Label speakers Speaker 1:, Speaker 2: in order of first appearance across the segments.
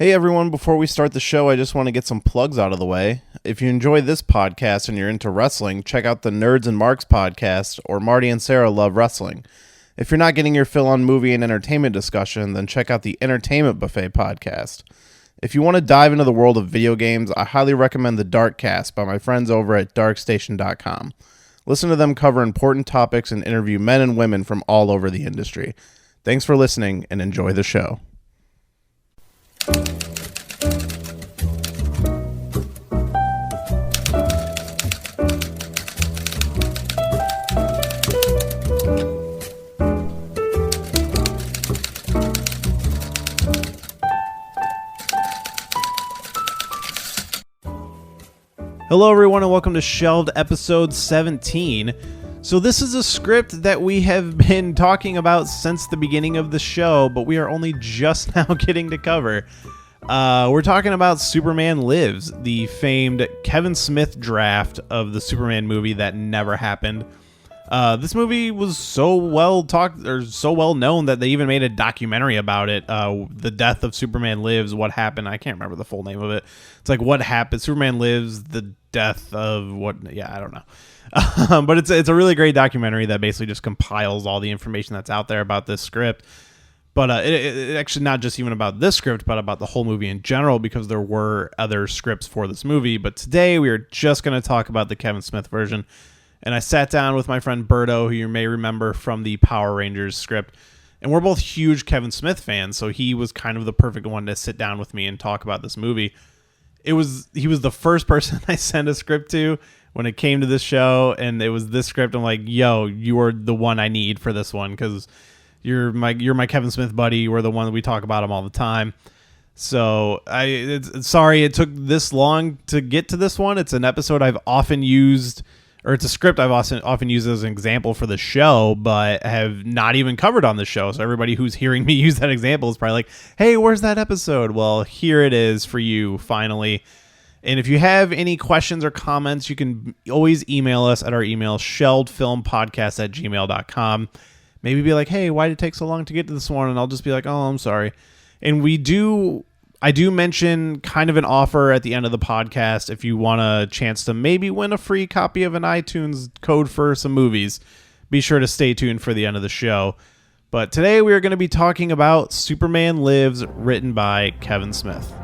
Speaker 1: Hey everyone, before we start the show, I just want to get some plugs out of the way. If you enjoy this podcast and you're into wrestling, check out the Nerds and Marks podcast or Marty and Sarah Love Wrestling. If you're not getting your fill on movie and entertainment discussion, then check out the Entertainment Buffet podcast. If you want to dive into the world of video games, I highly recommend the Darkcast by my friends over at darkstation.com. Listen to them cover important topics and interview men and women from all over the industry. Thanks for listening and enjoy the show. Hello everyone and welcome to Shelved episode 17. So this is a script that we have been talking about since the beginning of the show, but we are only just now getting to cover. We're talking about Superman Lives, the famed Kevin Smith draft of the Superman movie that never happened. This movie was so well talked or so well known that they even made a documentary about it. The Death of Superman Lives, What Happened. I can't remember the full name of it. It's like What Happened, Superman Lives, the Death of what? Yeah, I don't know. But it's a really great documentary that basically just compiles all the information that's out there about this script. But it actually not just even about this script, but about the whole movie in general, because there were other scripts for this movie. But today we are just going to talk about the Kevin Smith version. And I sat down with my friend Berto, who you may remember from the Power Rangers script. And we're both huge Kevin Smith fans, so he was kind of the perfect one to sit down with me and talk about this movie. He was the first person I sent a script to when it came to this show, and it was this script. I'm like, yo, you are the one I need for this one, because you're my Kevin Smith buddy. You were the one that we talk about him all the time. So sorry it took this long to get to this one. It's an episode I've often used, or it's a script I've often used as an example for the show, but have not even covered on the show. So everybody who's hearing me use that example is probably like, hey, where's that episode? Well, here it is for you, finally. And if you have any questions or comments, you can always email us at our email, shelvedfilmpodcast@gmail.com. Maybe be like, hey, why did it take so long to get to this one? And I'll just be like, oh, I'm sorry. And I do mention kind of an offer at the end of the podcast if you want a chance to maybe win a free copy of an iTunes code for some movies. Be sure to stay tuned for the end of the show. But today we are going to be talking about Superman Lives, written by Kevin Smith.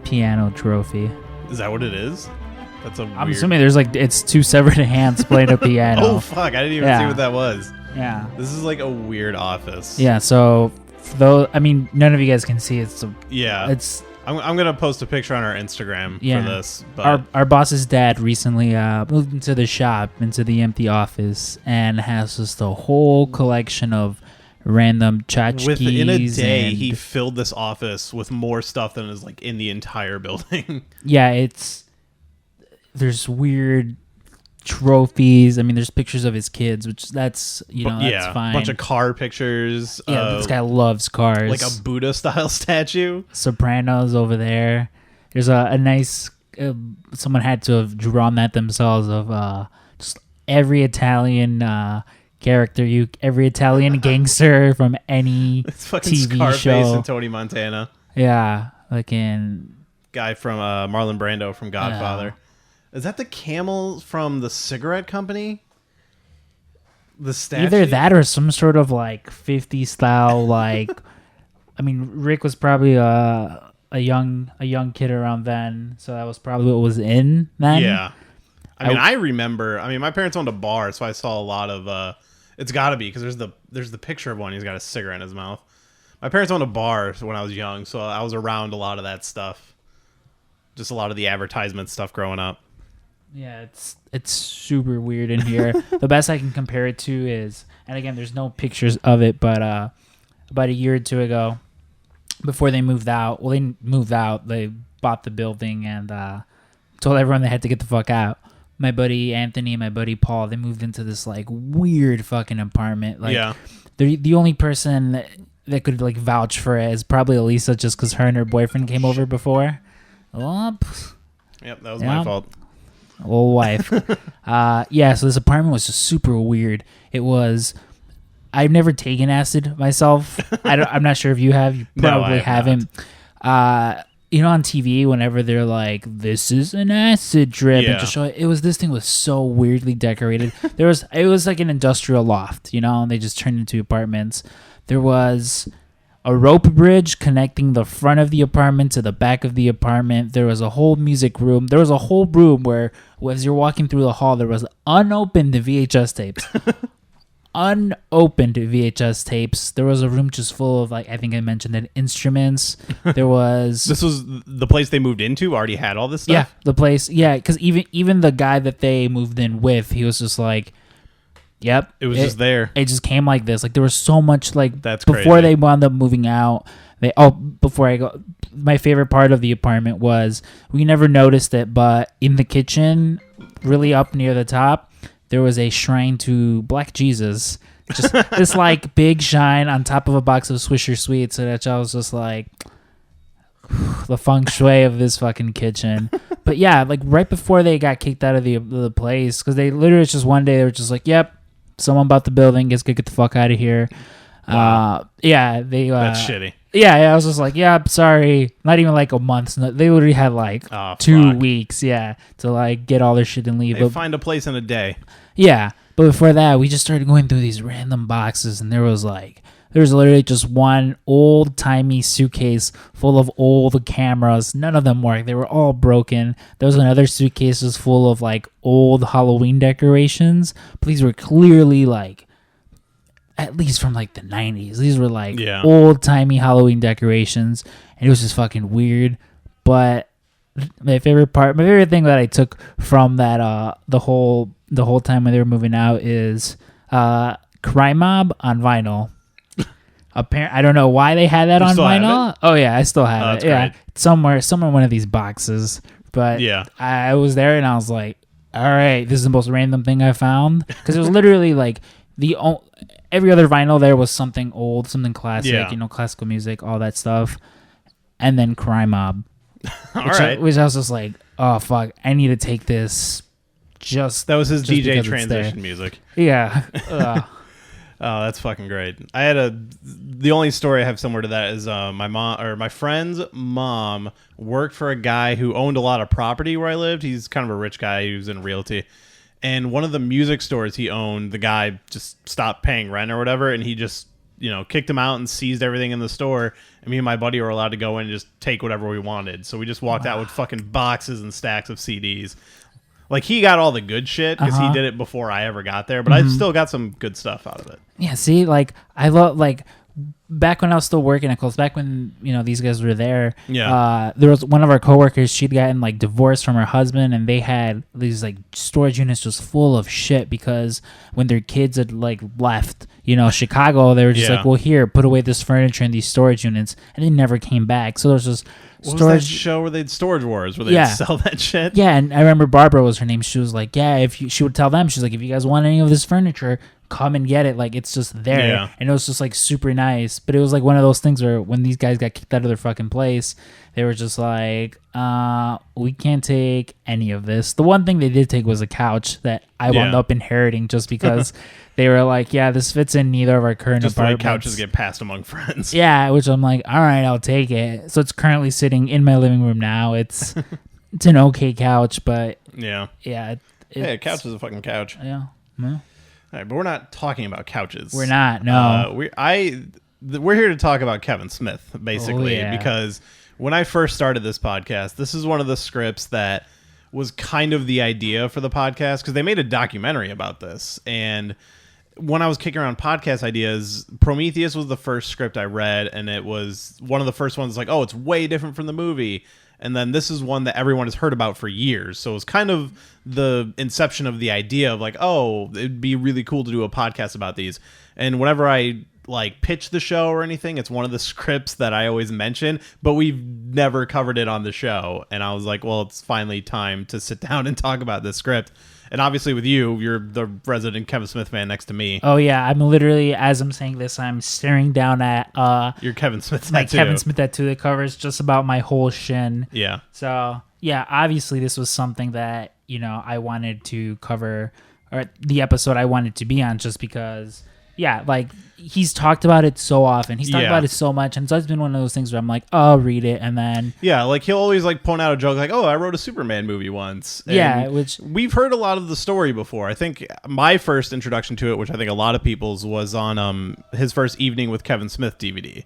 Speaker 2: Piano trophy.
Speaker 1: Is that what it is?
Speaker 2: I'm assuming there's it's two separate hands playing a piano.
Speaker 1: Oh fuck, I didn't even see what that was.
Speaker 2: Yeah.
Speaker 1: This is like a weird office.
Speaker 2: Yeah, so though none of you guys can see it. So
Speaker 1: yeah. I'm going to post a picture on our Instagram for this. But
Speaker 2: our boss's dad recently moved into the shop, into the empty office, and has just a whole collection of random tchotchkes.
Speaker 1: Within a day, he filled this office with more stuff than is like in the entire building.
Speaker 2: Yeah, there's weird trophies. I mean, there's pictures of his kids, which that's fine.
Speaker 1: A bunch of car pictures.
Speaker 2: Yeah, this guy loves cars.
Speaker 1: Like a Buddha style statue.
Speaker 2: Sopranos over there. There's a nice. Someone had to have drawn that themselves of just every Italian character, every Italian gangster from any
Speaker 1: it's fucking
Speaker 2: TV
Speaker 1: Scarface
Speaker 2: show.
Speaker 1: and Tony Montana.
Speaker 2: Yeah, like in
Speaker 1: guy from Marlon Brando from Godfather. Is that the camel from the cigarette company? The statue?
Speaker 2: Either that or some sort of like 50s style like. I mean, Rick was probably a young kid around then, so that was probably what was in then.
Speaker 1: Yeah. I remember. I mean, my parents owned a bar, so I saw a lot of. It's got to be because there's the picture of one. He's got a cigarette in his mouth. My parents owned a bar when I was young, so I was around a lot of that stuff. Just a lot of the advertisement stuff growing up.
Speaker 2: Yeah, it's super weird in here. The best I can compare it to is, and again, there's no pictures of it, but about a year or two ago, before they moved out, they bought the building and told everyone they had to get the fuck out. My buddy Anthony and my buddy Paul, they moved into this like weird fucking apartment. Like,
Speaker 1: yeah.
Speaker 2: The only person that could like vouch for it is probably Elisa, just because her and her boyfriend came over before.
Speaker 1: Yep, that was my fault.
Speaker 2: Old wife. So this apartment was just super weird. It was. I've never taken acid myself. I'm not sure if you have. You probably haven't. On TV, whenever they're like, "This is an acid trip," and just show it was this thing was so weirdly decorated. It was like an industrial loft, and they just turned into apartments. There was a rope bridge connecting the front of the apartment to the back of the apartment. There was a whole music room. There was a whole room where, as you're walking through the hall, there was unopened VHS tapes. Unopened VHS tapes. There was a room just full of, like, I think I mentioned that, instruments. There was...
Speaker 1: This was the place they moved into? Already had all this stuff?
Speaker 2: Yeah, the place. Yeah, because even the guy that they moved in with, he was just like... Yep.
Speaker 1: It was just there.
Speaker 2: It just came like this. Like, there was so much, like,
Speaker 1: that's
Speaker 2: before
Speaker 1: crazy.
Speaker 2: They wound up moving out. Before I go, my favorite part of the apartment was, we never noticed it, but in the kitchen, really up near the top, there was a shrine to Black Jesus. Just this, like, big shine on top of a box of Swisher Sweets. And I was just like, the feng shui of this fucking kitchen. But yeah, like, right before they got kicked out of the place, because they literally just one day, they were just like, yep. Someone bought the building. Guess get the fuck out of here.
Speaker 1: Wow.
Speaker 2: That's
Speaker 1: shitty.
Speaker 2: Yeah, I was just like, yeah, sorry. Not even like a month. They literally had like 2 weeks. Yeah, to like get all their shit and leave.
Speaker 1: They find a place in a day.
Speaker 2: Yeah, but before that, we just started going through these random boxes, and there was literally just one old-timey suitcase full of old cameras. None of them worked. They were all broken. There was another suitcase just full of, like, old Halloween decorations. But these were clearly, like, at least from, like, the 90s. These were, like, old-timey Halloween decorations. And it was just fucking weird. But my favorite thing that I took from that, the whole time when they were moving out is Crime Mob on vinyl. I don't know why they had that on vinyl. Oh yeah, I still have it. Yeah, somewhere in one of these boxes. But yeah, I was there and I was like, all right, this is the most random thing I found, because it was literally like every other vinyl there was something old, something classic, classical music, all that stuff, and then Crime Mob. Which I was just like, oh fuck, I need to take this. That
Speaker 1: was his DJ transition music.
Speaker 2: Yeah.
Speaker 1: Oh, that's fucking great. The only story I have similar to that is my friend's mom worked for a guy who owned a lot of property where I lived. He's kind of a rich guy. He was in realty. And one of the music stores he owned, the guy just stopped paying rent or whatever, and he just, kicked him out and seized everything in the store. And me and my buddy were allowed to go in and just take whatever we wanted. So we just walked out with fucking boxes and stacks of CDs. Like, he got all the good shit because he did it before I ever got there, but I still got some good stuff out of it.
Speaker 2: Yeah, see, like, I love, like, back when I was still working at Kohl's, back when, these guys were there, there was one of our coworkers, she'd gotten, like, divorced from her husband, and they had these, like, storage units just full of shit, because when their kids had, like, left, Chicago, they were just like, well, here, put away this furniture in these storage units, and they never came back. So there was just
Speaker 1: storage. What was that show where they'd Storage Wars, where they'd sell that shit?
Speaker 2: Yeah, and I remember Barbara was her name. She was like, yeah, she would tell them, she's like, if you guys want any of this furniture, come and get it. Like, it's just there. Yeah. And it was just, like, super nice. But it was, like, one of those things where when these guys got kicked out of their fucking place, they were just like, we can't take any of this. The one thing they did take was a couch that I wound up inheriting just because they were like, yeah, this fits in neither of our current apartments.
Speaker 1: Just like couches get passed among friends.
Speaker 2: Yeah, which I'm like, all right, I'll take it. So it's currently sitting in my living room now. It's an okay couch, but
Speaker 1: yeah, a couch is a fucking couch.
Speaker 2: Yeah.
Speaker 1: All right, but we're not talking about couches.
Speaker 2: We're not. No.
Speaker 1: We're here to talk about Kevin Smith, basically, because when I first started this podcast, this is one of the scripts that was kind of the idea for the podcast, because they made a documentary about this. And when I was kicking around podcast ideas, Prometheus was the first script I read, and it was one of the first ones like, oh, it's way different from the movie. And then this is one that everyone has heard about for years. So it's kind of the inception of the idea of like, oh, it'd be really cool to do a podcast about these. And whenever I like pitch the show or anything, it's one of the scripts that I always mention, but we've never covered it on the show. And I was like, well, it's finally time to sit down and talk about this script. And obviously with you're the resident Kevin Smith fan next to me.
Speaker 2: Oh yeah, I'm literally, as I'm saying this, I'm staring down at
Speaker 1: your Kevin Smith tattoo.
Speaker 2: My Kevin Smith tattoo that covers just about my whole shin.
Speaker 1: Yeah.
Speaker 2: So yeah, obviously this was something that, I wanted to cover, or the episode I wanted to be on, just because, yeah, like he's talked about it so often. He's talked about it so much, and it's always been one of those things where I'm like, oh, I'll read it, and then
Speaker 1: like he'll always like point out a joke like, oh, I wrote a Superman movie once. And
Speaker 2: which
Speaker 1: we've heard a lot of the story before. I think my first introduction to it, which I think a lot of people's, was on his first Evening with Kevin Smith DVD,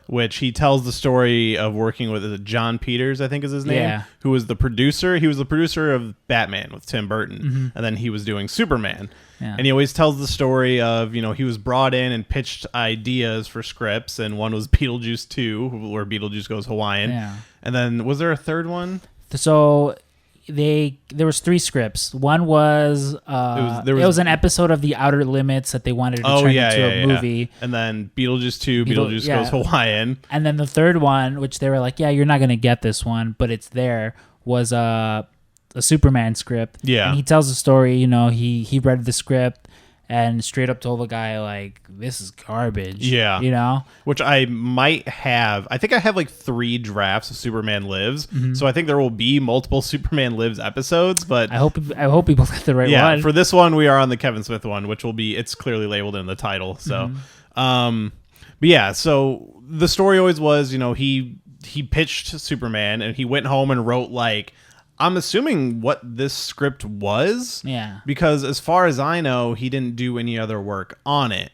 Speaker 1: which he tells the story of working with John Peters, I think is his name, who was the producer. He was the producer of Batman with Tim Burton, and then he was doing Superman. Yeah. And he always tells the story of, he was brought in and pitched ideas for scripts, and one was Beetlejuice 2, where Beetlejuice goes Hawaiian. Yeah. And then, was there a third one?
Speaker 2: So there was 3 scripts. One was, it was an episode of The Outer Limits that they wanted to turn into a movie.
Speaker 1: And then Beetlejuice 2, Beetlejuice goes Hawaiian.
Speaker 2: And then the third one, which they were like, yeah, you're not going to get this one, but it's there, was a Superman script. Yeah. And he tells the story, he read the script and straight up told the guy, like, this is garbage. Yeah.
Speaker 1: Which I might have. I think I have like 3 drafts of Superman Lives. So I think there will be multiple Superman Lives episodes, but
Speaker 2: I hope people get the right one.
Speaker 1: Yeah, for this one we are on the Kevin Smith one, which will be, it's clearly labeled in the title. So but yeah, so the story always was, he pitched Superman and he went home and wrote, like, I'm assuming what this script was. Yeah. Because as far as I know, he didn't do any other work on it.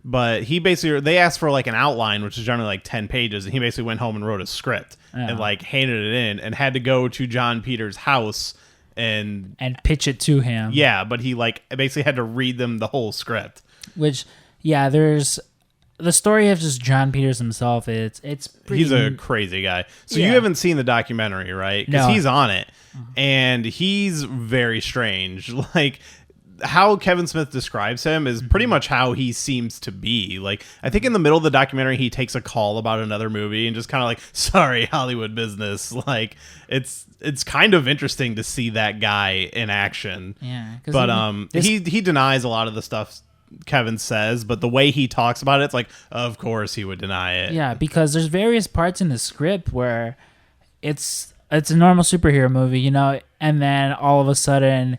Speaker 1: But they asked for like an outline, which is generally like 10 pages. And he basically went home and wrote a script and like handed it in and had to go to John Peters' house and
Speaker 2: pitch it to him.
Speaker 1: Yeah. But he like basically had to read them the whole script.
Speaker 2: Which, yeah, there's the story of just John Peters himself. It's pretty,
Speaker 1: he's a crazy guy. So you haven't seen the documentary, right? Because he's on it. And he's very strange. Like, how Kevin Smith describes him is pretty much how he seems to be. Like, I think in the middle of the documentary, he takes a call about another movie and just kind of like, sorry, Hollywood business. Like, it's kind of interesting to see that guy in action. Yeah. But he denies a lot of the stuff Kevin says, but the way he talks about it, it's like, of course he would deny it.
Speaker 2: Yeah, because there's various parts in the script where it's a normal superhero movie, and then all of a sudden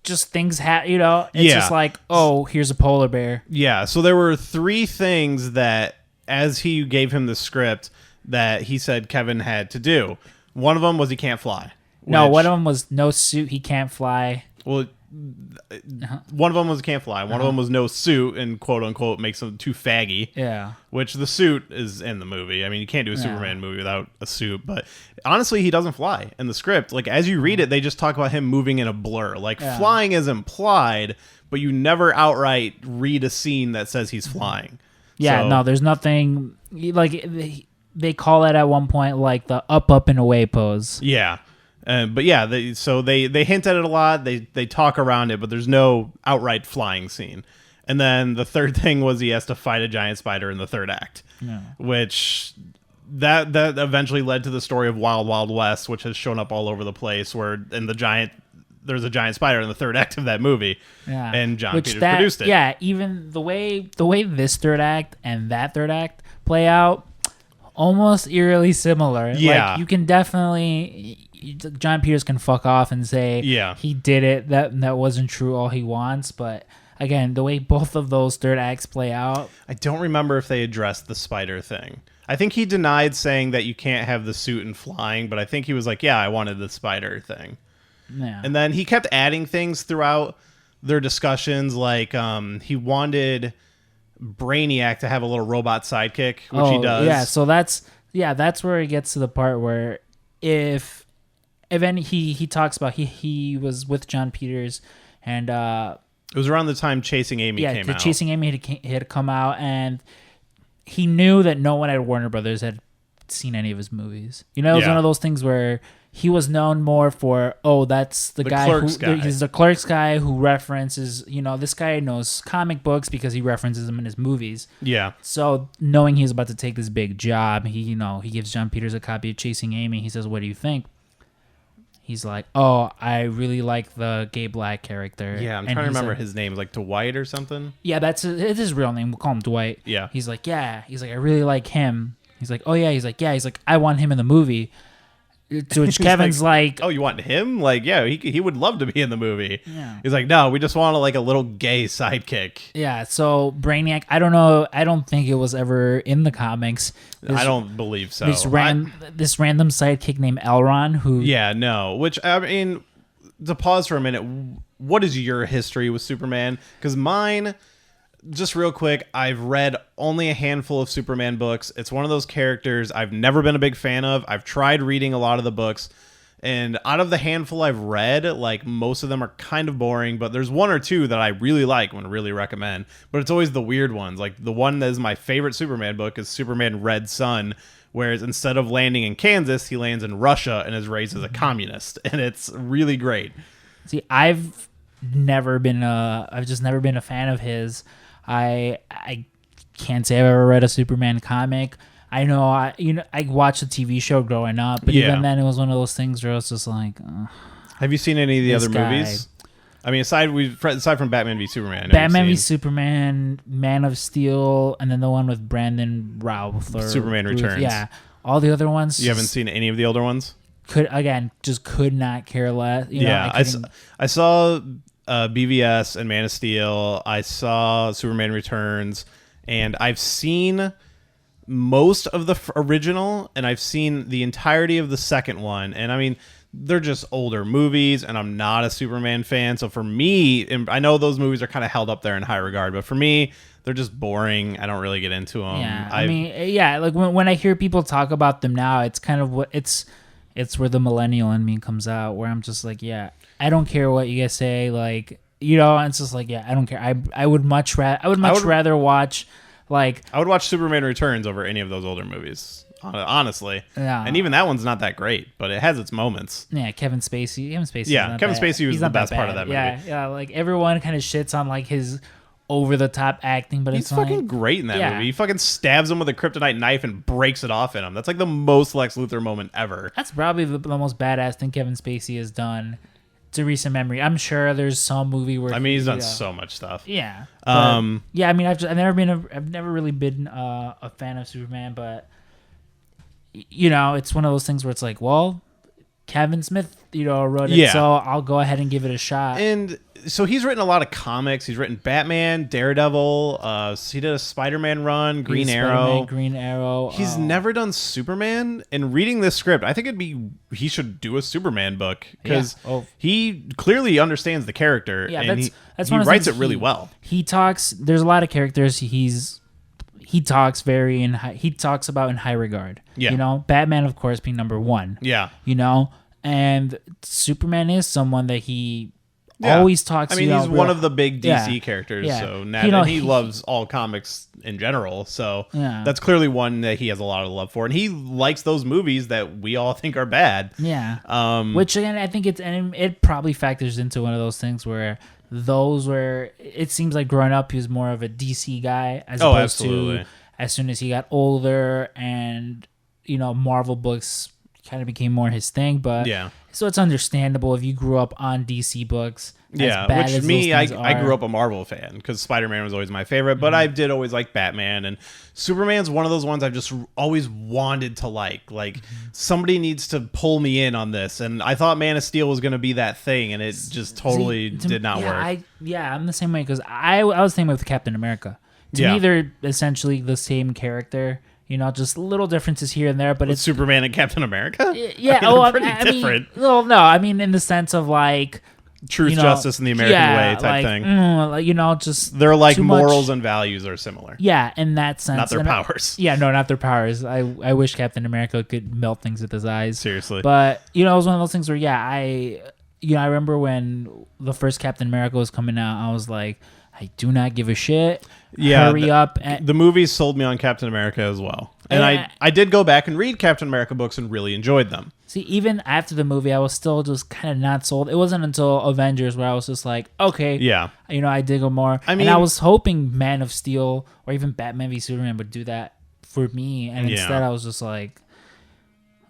Speaker 2: just things it's just like, oh, here's a polar bear.
Speaker 1: Yeah, so there were 3 things that, as he gave him the script, that he said Kevin had to do. One of them was he can't fly.
Speaker 2: No, one of them was no suit, he can't fly.
Speaker 1: Well, one of them was can't fly. One of them was no suit, and quote unquote makes him too faggy. Yeah. Which the suit is in the movie. I mean, you can't do a Superman movie without a suit. But honestly, he doesn't fly in the script. Like, as you read it, they just talk about him moving in a blur. Like, flying is implied, but you never outright read a scene that says he's flying.
Speaker 2: Yeah. So, no, there's nothing like they call it at one point like the up and away pose.
Speaker 1: Yeah. But yeah, they hint at it a lot. They talk around it, but there's no outright flying scene. And then the third thing was he has to fight a giant spider in the third act, which that eventually led to the story of Wild Wild West, which has shown up all over the place. Where there's a giant spider in the third act of that movie, and John Peters produced it.
Speaker 2: Yeah, even the way this third act and that third act play out, almost eerily similar. Yeah, like, you can definitely. John Peters can fuck off and say he did it, that wasn't true, all he wants, but again, the way both of those third acts play out,
Speaker 1: I don't remember if they addressed the spider thing. I think he denied saying that you can't have the suit and flying, but I think he was like, yeah, I wanted the spider thing. Yeah. And then he kept adding things throughout their discussions, like he wanted Braniac to have a little robot sidekick, which he does.
Speaker 2: Yeah, so that's where it gets to the part where if event he talks about he was with John Peters, and
Speaker 1: it was around the time Chasing Amy came out.
Speaker 2: Chasing Amy had come out, and he knew that no one at Warner Brothers had seen any of his movies. You know, it was one of those things where he was known more for, that's the guy he's the Clerks guy who references, this guy knows comic books because he references them in his movies.
Speaker 1: Yeah.
Speaker 2: So knowing he's about to take this big job, he gives John Peters a copy of Chasing Amy. He says, "What do you think?" He's like, "Oh, I really like the gay black character."
Speaker 1: Yeah, I'm trying to remember his name, like Dwight or something.
Speaker 2: Yeah, it's his real name. We'll call him Dwight.
Speaker 1: Yeah.
Speaker 2: He's like, "Yeah." He's like, "I really like him." He's like, "Oh yeah." He's like, "Yeah." He's like, "I want him in the movie." To which Kevin's like,
Speaker 1: "Oh, you want him? Like, yeah, he would love to be in the movie."
Speaker 2: Yeah.
Speaker 1: He's like, "No, we just want a little gay sidekick."
Speaker 2: Yeah. So Braniac, I don't know. I don't think it was ever in the comics.
Speaker 1: I don't believe so.
Speaker 2: This random sidekick named Elron who.
Speaker 1: Yeah. No. Which, I mean, to pause for a minute, what is your history with Superman? Because mine. Just real quick, I've read only a handful of Superman books. It's one of those characters I've never been a big fan of. I've tried reading a lot of the books, and out of the handful I've read, like, most of them are kind of boring, but there's one or two that I really like and would really recommend. But it's always the weird ones. Like, the one that is my favorite Superman book is Superman Red Sun, whereas instead of landing in Kansas, he lands in Russia and is raised as a communist, and it's really great.
Speaker 2: See, I've just never been a fan of his. I can't say I've ever read a Superman comic. I know I watched the TV show growing up, but even then it was one of those things where I was just like,
Speaker 1: have you seen any of the other movies? I mean, aside from Batman v Superman,
Speaker 2: Batman v Superman, Man of Steel, and then the one with Brandon Routh or
Speaker 1: Superman Returns.
Speaker 2: Yeah, all the other ones.
Speaker 1: You haven't seen any of the older ones?
Speaker 2: Could not care less.
Speaker 1: I saw BVS and Man of Steel. I saw Superman Returns, and I've seen most of the original, and I've seen the entirety of the second one. And I mean, they're just older movies, and I'm not a Superman fan. So for me, I know those movies are kind of held up there in high regard, but for me, they're just boring. I don't really get into them.
Speaker 2: Yeah, like when I hear people talk about them now, it's kind of it's where the millennial in me comes out, where I'm just like, yeah, I don't care what you guys say, like, it's just like, yeah, I don't care. I would much rather watch, like,
Speaker 1: I would watch Superman Returns over any of those older movies, honestly.
Speaker 2: Yeah.
Speaker 1: And even that one's not that great, but it has its moments.
Speaker 2: Yeah, Kevin Spacey.
Speaker 1: Yeah, Kevin Spacey was the best part of that movie.
Speaker 2: Yeah, like everyone kind of shits on like his over the top acting, but
Speaker 1: he's fucking great in that movie. He fucking stabs him with a kryptonite knife and breaks it off in him. That's like the most Lex Luthor moment ever.
Speaker 2: That's probably the most badass thing Kevin Spacey has done to recent memory. I'm sure there's some movie where
Speaker 1: he's done so much stuff.
Speaker 2: Yeah. I mean, I've never really been a fan of Superman, but it's one of those things where it's like, well, Kevin Smith, wrote it, so I'll go ahead and give it a shot.
Speaker 1: And so he's written a lot of comics. He's written Batman, Daredevil. He did a Spider-Man run, Green Arrow. He's never done Superman. And reading this script, I think he should do a Superman book because he clearly understands the character. Yeah, and he writes it really well.
Speaker 2: He talks. There's a lot of characters he talks about in high regard.
Speaker 1: Yeah.
Speaker 2: Batman, of course, being number one.
Speaker 1: Yeah.
Speaker 2: And Superman is someone that he always talks.
Speaker 1: I mean, he's one of the big DC characters, so he loves all comics in general. So that's clearly one that he has a lot of love for, and he likes those movies that we all think are bad.
Speaker 2: Yeah. Which again, I think it probably factors into one of those things where it seems like growing up he was more of a DC guy as opposed to as soon as he got older and Marvel books kind of became more his thing. But so it's understandable if you grew up on DC books. Which me, I grew up a Marvel fan because Spider-Man was always my favorite, but I did always like Batman, and Superman's one of those ones I've just always wanted to like. Like, somebody needs to pull me in on this, and I thought Man of Steel was going to be that thing, and it just totally did not work. I'm the same way because I was the same way with Captain America. To me, they're essentially the same character. Just little differences here and there, but it's
Speaker 1: Superman and Captain America.
Speaker 2: Yeah,
Speaker 1: pretty different.
Speaker 2: I mean, in the sense of like
Speaker 1: truth, justice, and the American way type thing.
Speaker 2: Just
Speaker 1: they're like
Speaker 2: too
Speaker 1: morals
Speaker 2: much.
Speaker 1: and values are similar.
Speaker 2: Yeah, in that sense.
Speaker 1: Not their powers.
Speaker 2: Not their powers. I wish Captain America could melt things with his eyes.
Speaker 1: Seriously.
Speaker 2: But, it was one of those things where, I remember when the first Captain America was coming out, I was like, I do not give a shit.
Speaker 1: Yeah,
Speaker 2: Hurry up.
Speaker 1: The movies sold me on Captain America as well. And I did go back and read Captain America books and really enjoyed them.
Speaker 2: See, even after the movie, I was still just kind of not sold. It wasn't until Avengers where I was just like, okay.
Speaker 1: Yeah.
Speaker 2: I dig them more. And I was hoping Man of Steel or even Batman v Superman would do that for me. And instead I was just like,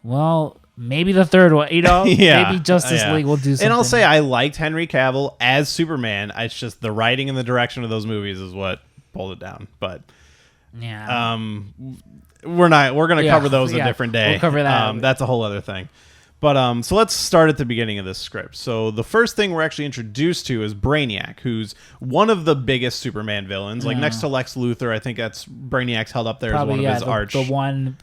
Speaker 2: well, maybe the third one, maybe Justice League will do something.
Speaker 1: And I'll say I liked Henry Cavill as Superman. It's just the writing and the direction of those movies is what pulled it down. But we're going to cover those a different day.
Speaker 2: We'll cover that.
Speaker 1: That's a whole other thing. But so let's start at the beginning of this script. So the first thing we're actually introduced to is Braniac, who's one of the biggest Superman villains. Like next to Lex Luthor, I think that's Braniac's held up there as one of his arch.
Speaker 2: The one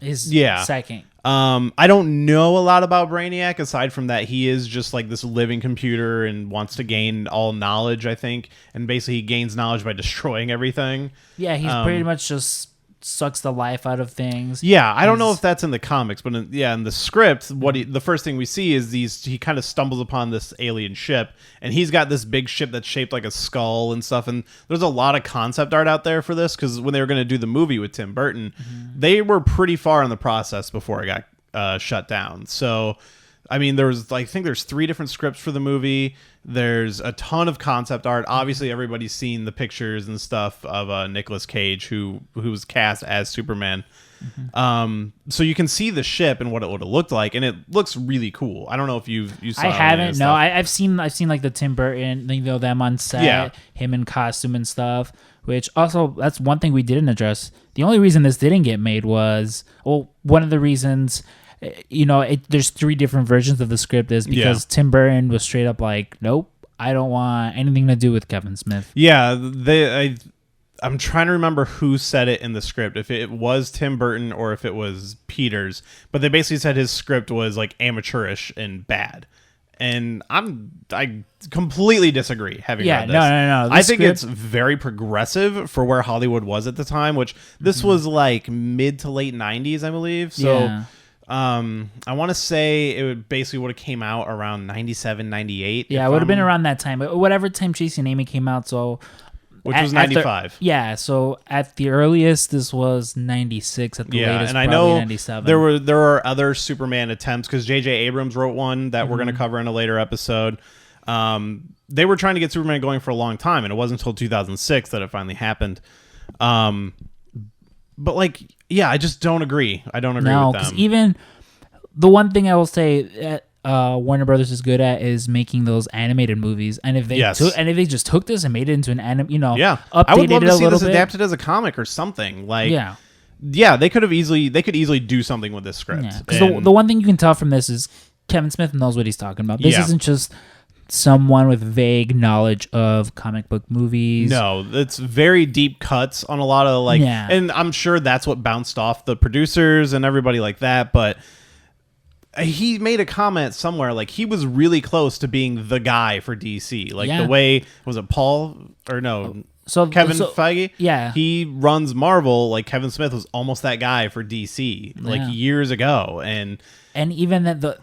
Speaker 2: is second.
Speaker 1: I don't know a lot about Braniac aside from that he is just like this living computer and wants to gain all knowledge, I think. And basically he gains knowledge by destroying everything.
Speaker 2: Yeah, he's pretty much just sucks the life out of things.
Speaker 1: Yeah, I don't know if that's in the comics, but in the script, the first thing we see is he kind of stumbles upon this alien ship, and he's got this big ship that's shaped like a skull and stuff. And there's a lot of concept art out there for this because when they were going to do the movie with Tim Burton, they were pretty far in the process before it got shut down. So, I mean, I think there's 3 different scripts for the movie. There's a ton of concept art. Obviously, everybody's seen the pictures and stuff of Nicolas Cage, who was cast as Superman. So you can see the ship and what it would have looked like, and it looks really cool. I don't know if you saw.
Speaker 2: I haven't. No, I've seen like the Tim Burton, them on set, him in costume and stuff. Which also, that's one thing we didn't address. The only reason this didn't get made was, one of the reasons. There's 3 different versions of the script is because Tim Burton was straight up like, nope, I don't want anything to do with Kevin Smith.
Speaker 1: Yeah, I'm trying to remember who said it in the script, if it was Tim Burton or if it was Peters, but they basically said his script was like amateurish and bad. And I completely disagree. Having read this,
Speaker 2: no.
Speaker 1: I think it's very progressive for where Hollywood was at the time, which this was like mid to late 90s, I believe. So. I want to say it basically would have came out around 97, 98.
Speaker 2: Yeah, it would have been around that time. Whatever time Chasing Amy came out,
Speaker 1: which was 95.
Speaker 2: So at the earliest, this was 96. At the latest,
Speaker 1: and I
Speaker 2: probably
Speaker 1: know
Speaker 2: 97.
Speaker 1: There are other Superman attempts because J.J. Abrams wrote one that we're going to cover in a later episode. They were trying to get Superman going for a long time, and it wasn't until 2006 that it finally happened. But I just don't agree. I don't agree with them. No, because
Speaker 2: even the one thing I will say that Warner Brothers is good at is making those animated movies. And if they they just took this and made it into an updated
Speaker 1: I would love to see this
Speaker 2: bit.
Speaker 1: adapted as a comic or something. They could easily do something with this script.
Speaker 2: Yeah, because the one thing you can tell from this is Kevin Smith knows what he's talking about. This isn't just someone with vague knowledge of comic book movies.
Speaker 1: No, it's very deep cuts on a lot of and I'm sure that's what bounced off the producers and everybody like that, but he made a comment somewhere he was really close to being the guy for DC. The way, was it Paul or no? Kevin Feige?
Speaker 2: Yeah.
Speaker 1: He runs Marvel. Kevin Smith was almost that guy for DC years ago. And
Speaker 2: even that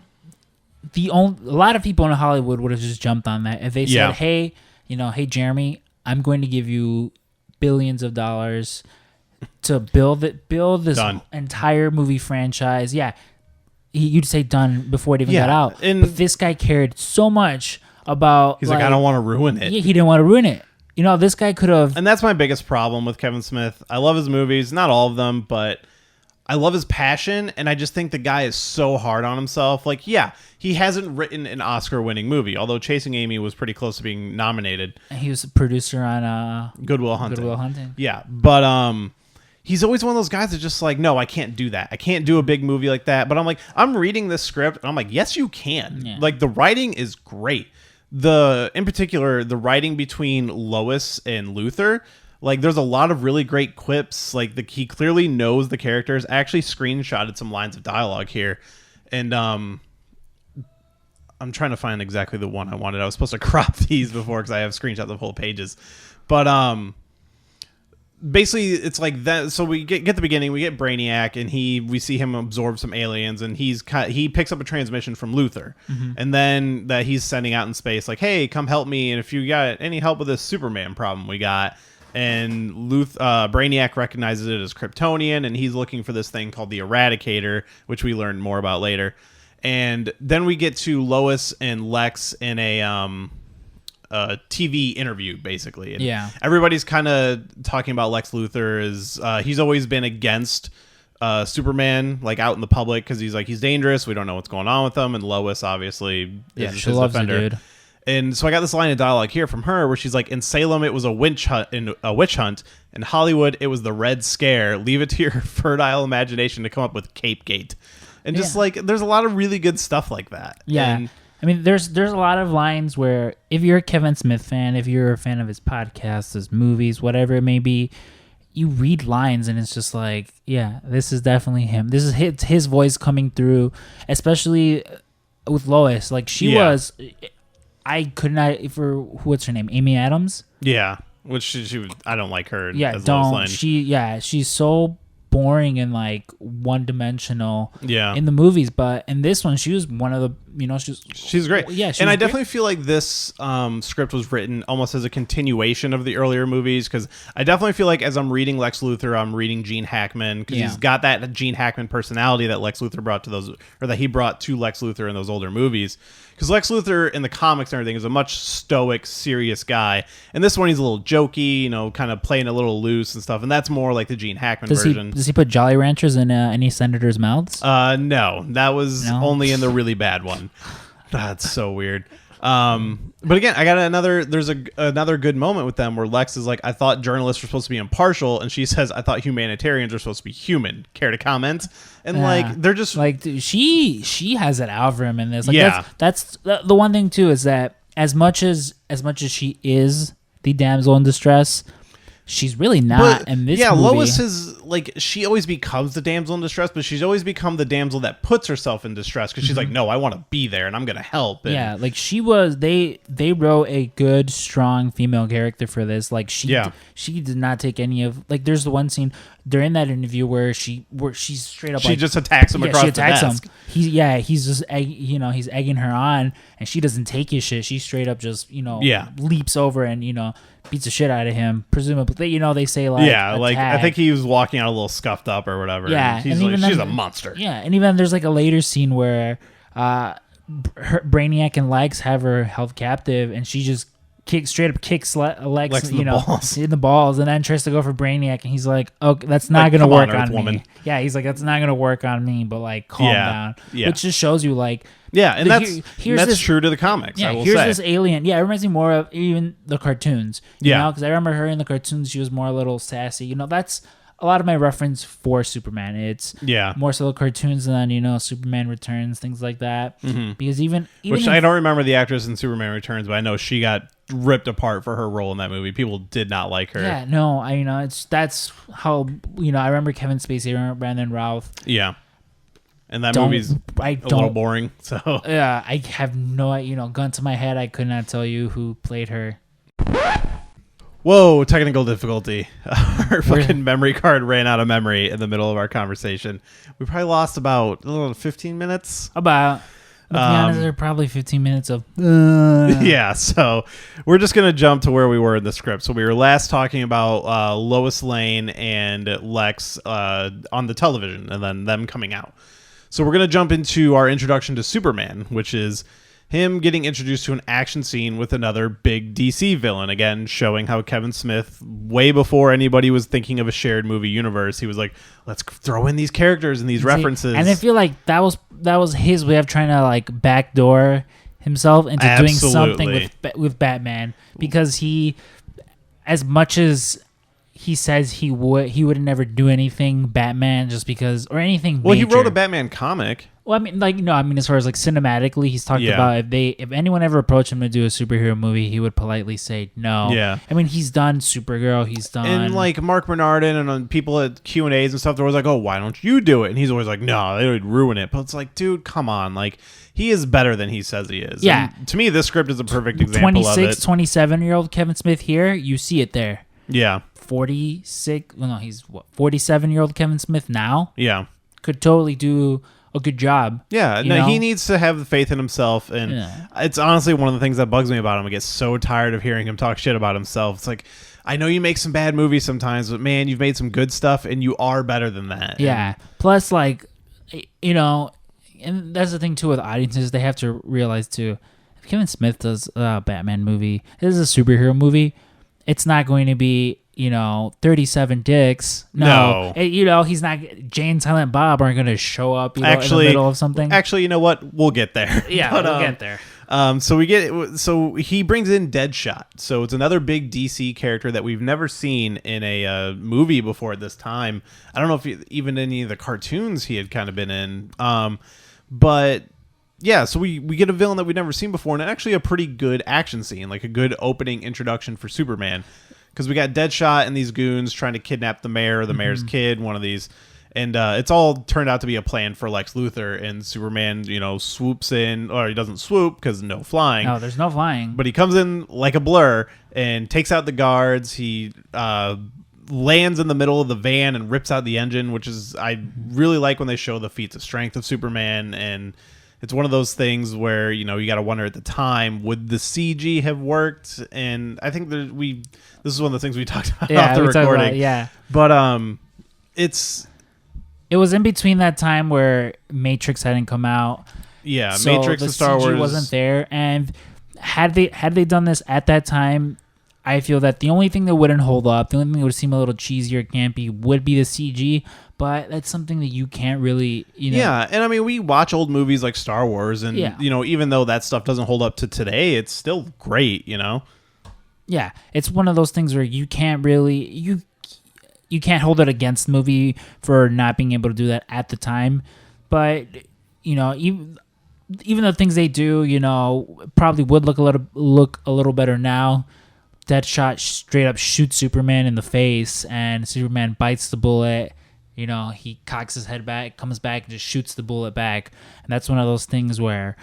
Speaker 2: a lot of people in Hollywood would have just jumped on that if they said, "Hey, hey Jeremy, I'm going to give you billions of dollars to build this entire movie franchise." Yeah, you'd say done before it even got out. But this guy cared so much about.
Speaker 1: He's I don't want to ruin it.
Speaker 2: Yeah, he didn't want to ruin it. This guy could have.
Speaker 1: And that's my biggest problem with Kevin Smith. I love his movies, not all of them, but I love his passion, and I just think the guy is so hard on himself. He hasn't written an Oscar-winning movie, although Chasing Amy was pretty close to being nominated.
Speaker 2: He was a producer on
Speaker 1: Good Will Hunting. Yeah, but he's always one of those guys that's just no, I can't do that. I can't do a big movie like that. But I'm reading this script, and I'm yes, you can. Yeah. The writing is great. In particular, the writing between Lois and Luthor. There's a lot of really great quips. He clearly knows the characters. I actually screenshotted some lines of dialogue here. And I'm trying to find exactly the one I wanted. I was supposed to crop these before because I have screenshots of whole pages. But basically it's like that. So we get the beginning. We get Braniac, and we see him absorb some aliens, and he picks up a transmission from Luthor, and then that he's sending out in space, like, hey, come help me, and if you got any help with this Superman problem we got. And Braniac recognizes it as Kryptonian, and he's looking for this thing called the Eradicator, which we learn more about later. And then we get to Lois and Lex in a TV interview, basically. And everybody's kind of talking about Lex Luthor as he's always been against Superman, like out in the public, because he's dangerous. We don't know what's going on with him. And Lois obviously is
Speaker 2: she
Speaker 1: his
Speaker 2: loves
Speaker 1: defender.
Speaker 2: the dude.
Speaker 1: And so I got this line of dialogue here from her where she's like, in Salem, it was a witch hunt. In Hollywood, it was the Red Scare. Leave it to your fertile imagination to come up with Cape Gate. And just like, there's a lot of really good stuff like that.
Speaker 2: Yeah.
Speaker 1: And,
Speaker 2: I mean, there's a lot of lines where if you're a Kevin Smith fan, if you're a fan of his podcasts, his movies, whatever it may be, you read lines and it's just like, yeah, this is definitely him. This is his voice coming through, especially with Lois. Like she was... I could not what's her name? Amy Adams?
Speaker 1: Yeah. Which she I don't like her as
Speaker 2: don't.
Speaker 1: Lois Lane.
Speaker 2: She's so boring and like one-dimensional in the movies, but in this one she was one of the,
Speaker 1: she's great.
Speaker 2: Yeah,
Speaker 1: and I definitely feel like this script was written almost as a continuation of the earlier movies, because I definitely feel like as I'm reading Lex Luthor, I'm reading Gene Hackman, because he's got that Gene Hackman personality that Lex Luthor brought to those, or that he brought to Lex Luthor in those older movies. Because Lex Luthor in the comics and everything is a much stoic, serious guy. And this one, he's a little jokey, kind of playing a little loose and stuff. And that's more like the Gene Hackman version.
Speaker 2: Does he put Jolly Ranchers in any senators' mouths?
Speaker 1: No. That was only in the really bad one. That's so weird. But again, I got there's another good moment with them where Lex is like, I thought journalists were supposed to be impartial, and she says, I thought humanitarians are supposed to be human. Care to comment? And like, they're just
Speaker 2: like, dude, she has it out for him in this. Like, that's the one thing too, is that as much as she is the damsel in distress, she's really not in this movie.
Speaker 1: Lois is like, she always becomes the damsel in distress, but she's always become the damsel that puts herself in distress, because she's like, no, I want to be there and I'm gonna help. And
Speaker 2: like she was, they wrote a good, strong female character for this. Like she did not take any of, like, there's the one scene during that interview where she's straight up,
Speaker 1: she just attacks him across the desk.
Speaker 2: He's just he's egging her on, and she doesn't take his shit. She straight up just leaps over and beats the shit out of him. Presumably, they say like
Speaker 1: like I think he was walking out a little scuffed up or whatever.
Speaker 2: Yeah,
Speaker 1: and she's a monster.
Speaker 2: Yeah, and even there's like a later scene where Braniac and Lex have her held captive, and she just straight up kicks Lex in the balls, and then tries to go for Braniac, and he's like, "Oh, that's not gonna work on me."
Speaker 1: Woman.
Speaker 2: Yeah, he's like, "That's not gonna work on me," but like, calm down.
Speaker 1: Yeah.
Speaker 2: Which just shows you like,
Speaker 1: and that's true to the comics.
Speaker 2: Yeah,
Speaker 1: I will
Speaker 2: here's
Speaker 1: say.
Speaker 2: this alien. Yeah, it reminds me more of even the cartoons. Because I remember her in the cartoons, she was more a little sassy. That's a lot of my reference for Superman. It's more so the cartoons than Superman Returns, things like that. Mm-hmm. Because even
Speaker 1: which I don't remember the actress in Superman Returns, but I know she got ripped apart for her role in that movie. People did not like her.
Speaker 2: Yeah, no, that's how I remember Kevin Spacey, I remember Brandon Routh.
Speaker 1: Yeah. And that movie's a little boring. So
Speaker 2: yeah, I have no, gun to my head, I could not tell you who played her.
Speaker 1: Whoa, technical difficulty. Our fucking memory card ran out of memory in the middle of our conversation. We probably lost about 15 minutes.
Speaker 2: But to be honest, there are probably 15 minutes of...
Speaker 1: Yeah, so we're just going to jump to where we were in the script. So we were last talking about Lois Lane and Lex on the television, and then them coming out. So we're going to jump into our introduction to Superman, which is him getting introduced to an action scene with another big DC villain. Again, showing how Kevin Smith, way before anybody was thinking of a shared movie universe, he was like, let's throw in these characters and these references.
Speaker 2: And I feel like that was his way of trying to like backdoor himself into doing something with Batman, because he, as much as he says he would never do anything Batman just because, or anything major.
Speaker 1: Well, he wrote a Batman comic.
Speaker 2: Well, I mean, like, no, I mean, as far as like cinematically, he's talked
Speaker 1: Yeah.
Speaker 2: about if anyone ever approached him to do a superhero movie, he would politely say no.
Speaker 1: Yeah.
Speaker 2: I mean, he's done Supergirl, he's done,
Speaker 1: And like Mark Bernardin and on people at Q&As and stuff, they're always like, "Oh, why don't you do it?" And he's always like, "No, they would ruin it." But it's like, dude, come on, like he is better than he says he is.
Speaker 2: Yeah.
Speaker 1: And to me, this script is a perfect example of
Speaker 2: 26,
Speaker 1: it.
Speaker 2: 27-year-old Kevin Smith here, you see it there.
Speaker 1: Yeah.
Speaker 2: 46, well, no, he's what, 47-year-old Kevin Smith now
Speaker 1: Yeah.
Speaker 2: could totally do a good job.
Speaker 1: Yeah,
Speaker 2: you
Speaker 1: no,
Speaker 2: know?
Speaker 1: he needs to have the faith in himself, and
Speaker 2: Yeah.
Speaker 1: it's honestly one of the things that bugs me about him. I get so tired of hearing him talk shit about himself. It's like, I know you make some bad movies sometimes, but man, you've made some good stuff, and you are better than that.
Speaker 2: Yeah. Plus, like, you know, and that's the thing too with audiences, they have to realize too, if Kevin Smith does a Batman movie, this is a superhero movie, it's not going to be, you know, 37 dicks. No. You know, he's not, Jay and Silent Bob aren't going to show up, you know, in the middle of something.
Speaker 1: Actually, you know what? We'll get there.
Speaker 2: Yeah,
Speaker 1: But,
Speaker 2: we'll get there.
Speaker 1: So he brings in Deadshot. So it's another big DC character that we've never seen in a movie before at this time. I don't know if even any of the cartoons he had kind of been in. But yeah, so we get a villain that we've never seen before, and actually a pretty good action scene, like a good opening introduction for Superman. Because we got Deadshot and these goons trying to kidnap the mayor or the mayor's kid, one of these. And it's all turned out to be a plan for Lex Luthor. And Superman, you know, swoops in, or he doesn't swoop because no flying.
Speaker 2: No, there's no flying.
Speaker 1: But he comes in like a blur and takes out the guards. He lands in the middle of the van and rips out the engine, which is, I really like when they show the feats of strength of Superman. And it's one of those things where, you know, you got to wonder at the time, would the CG have worked? And I think that this is one of the things we talked about off the recording.
Speaker 2: Yeah.
Speaker 1: But
Speaker 2: it was in between that time where Matrix hadn't come out.
Speaker 1: Yeah,
Speaker 2: so
Speaker 1: Matrix
Speaker 2: the
Speaker 1: and Star
Speaker 2: CG
Speaker 1: Wars
Speaker 2: wasn't there, and had they done this at that time, I feel that the only thing that wouldn't hold up, the only thing that would seem a little cheesier, campy, would be the CG. But that's something that you can't really, you know.
Speaker 1: Yeah, and I mean, we watch old movies like Star Wars, and you know, even though that stuff doesn't hold up to today, it's still great, you know.
Speaker 2: Yeah, it's one of those things where you can't really you can't hold it against the movie for not being able to do that at the time. But you know, even the things they do, you know, probably would look a little better now. Deadshot straight up shoots Superman in the face, and Superman bites the bullet. You know, he cocks his head back, comes back, and just shoots the bullet back. And that's one of those things where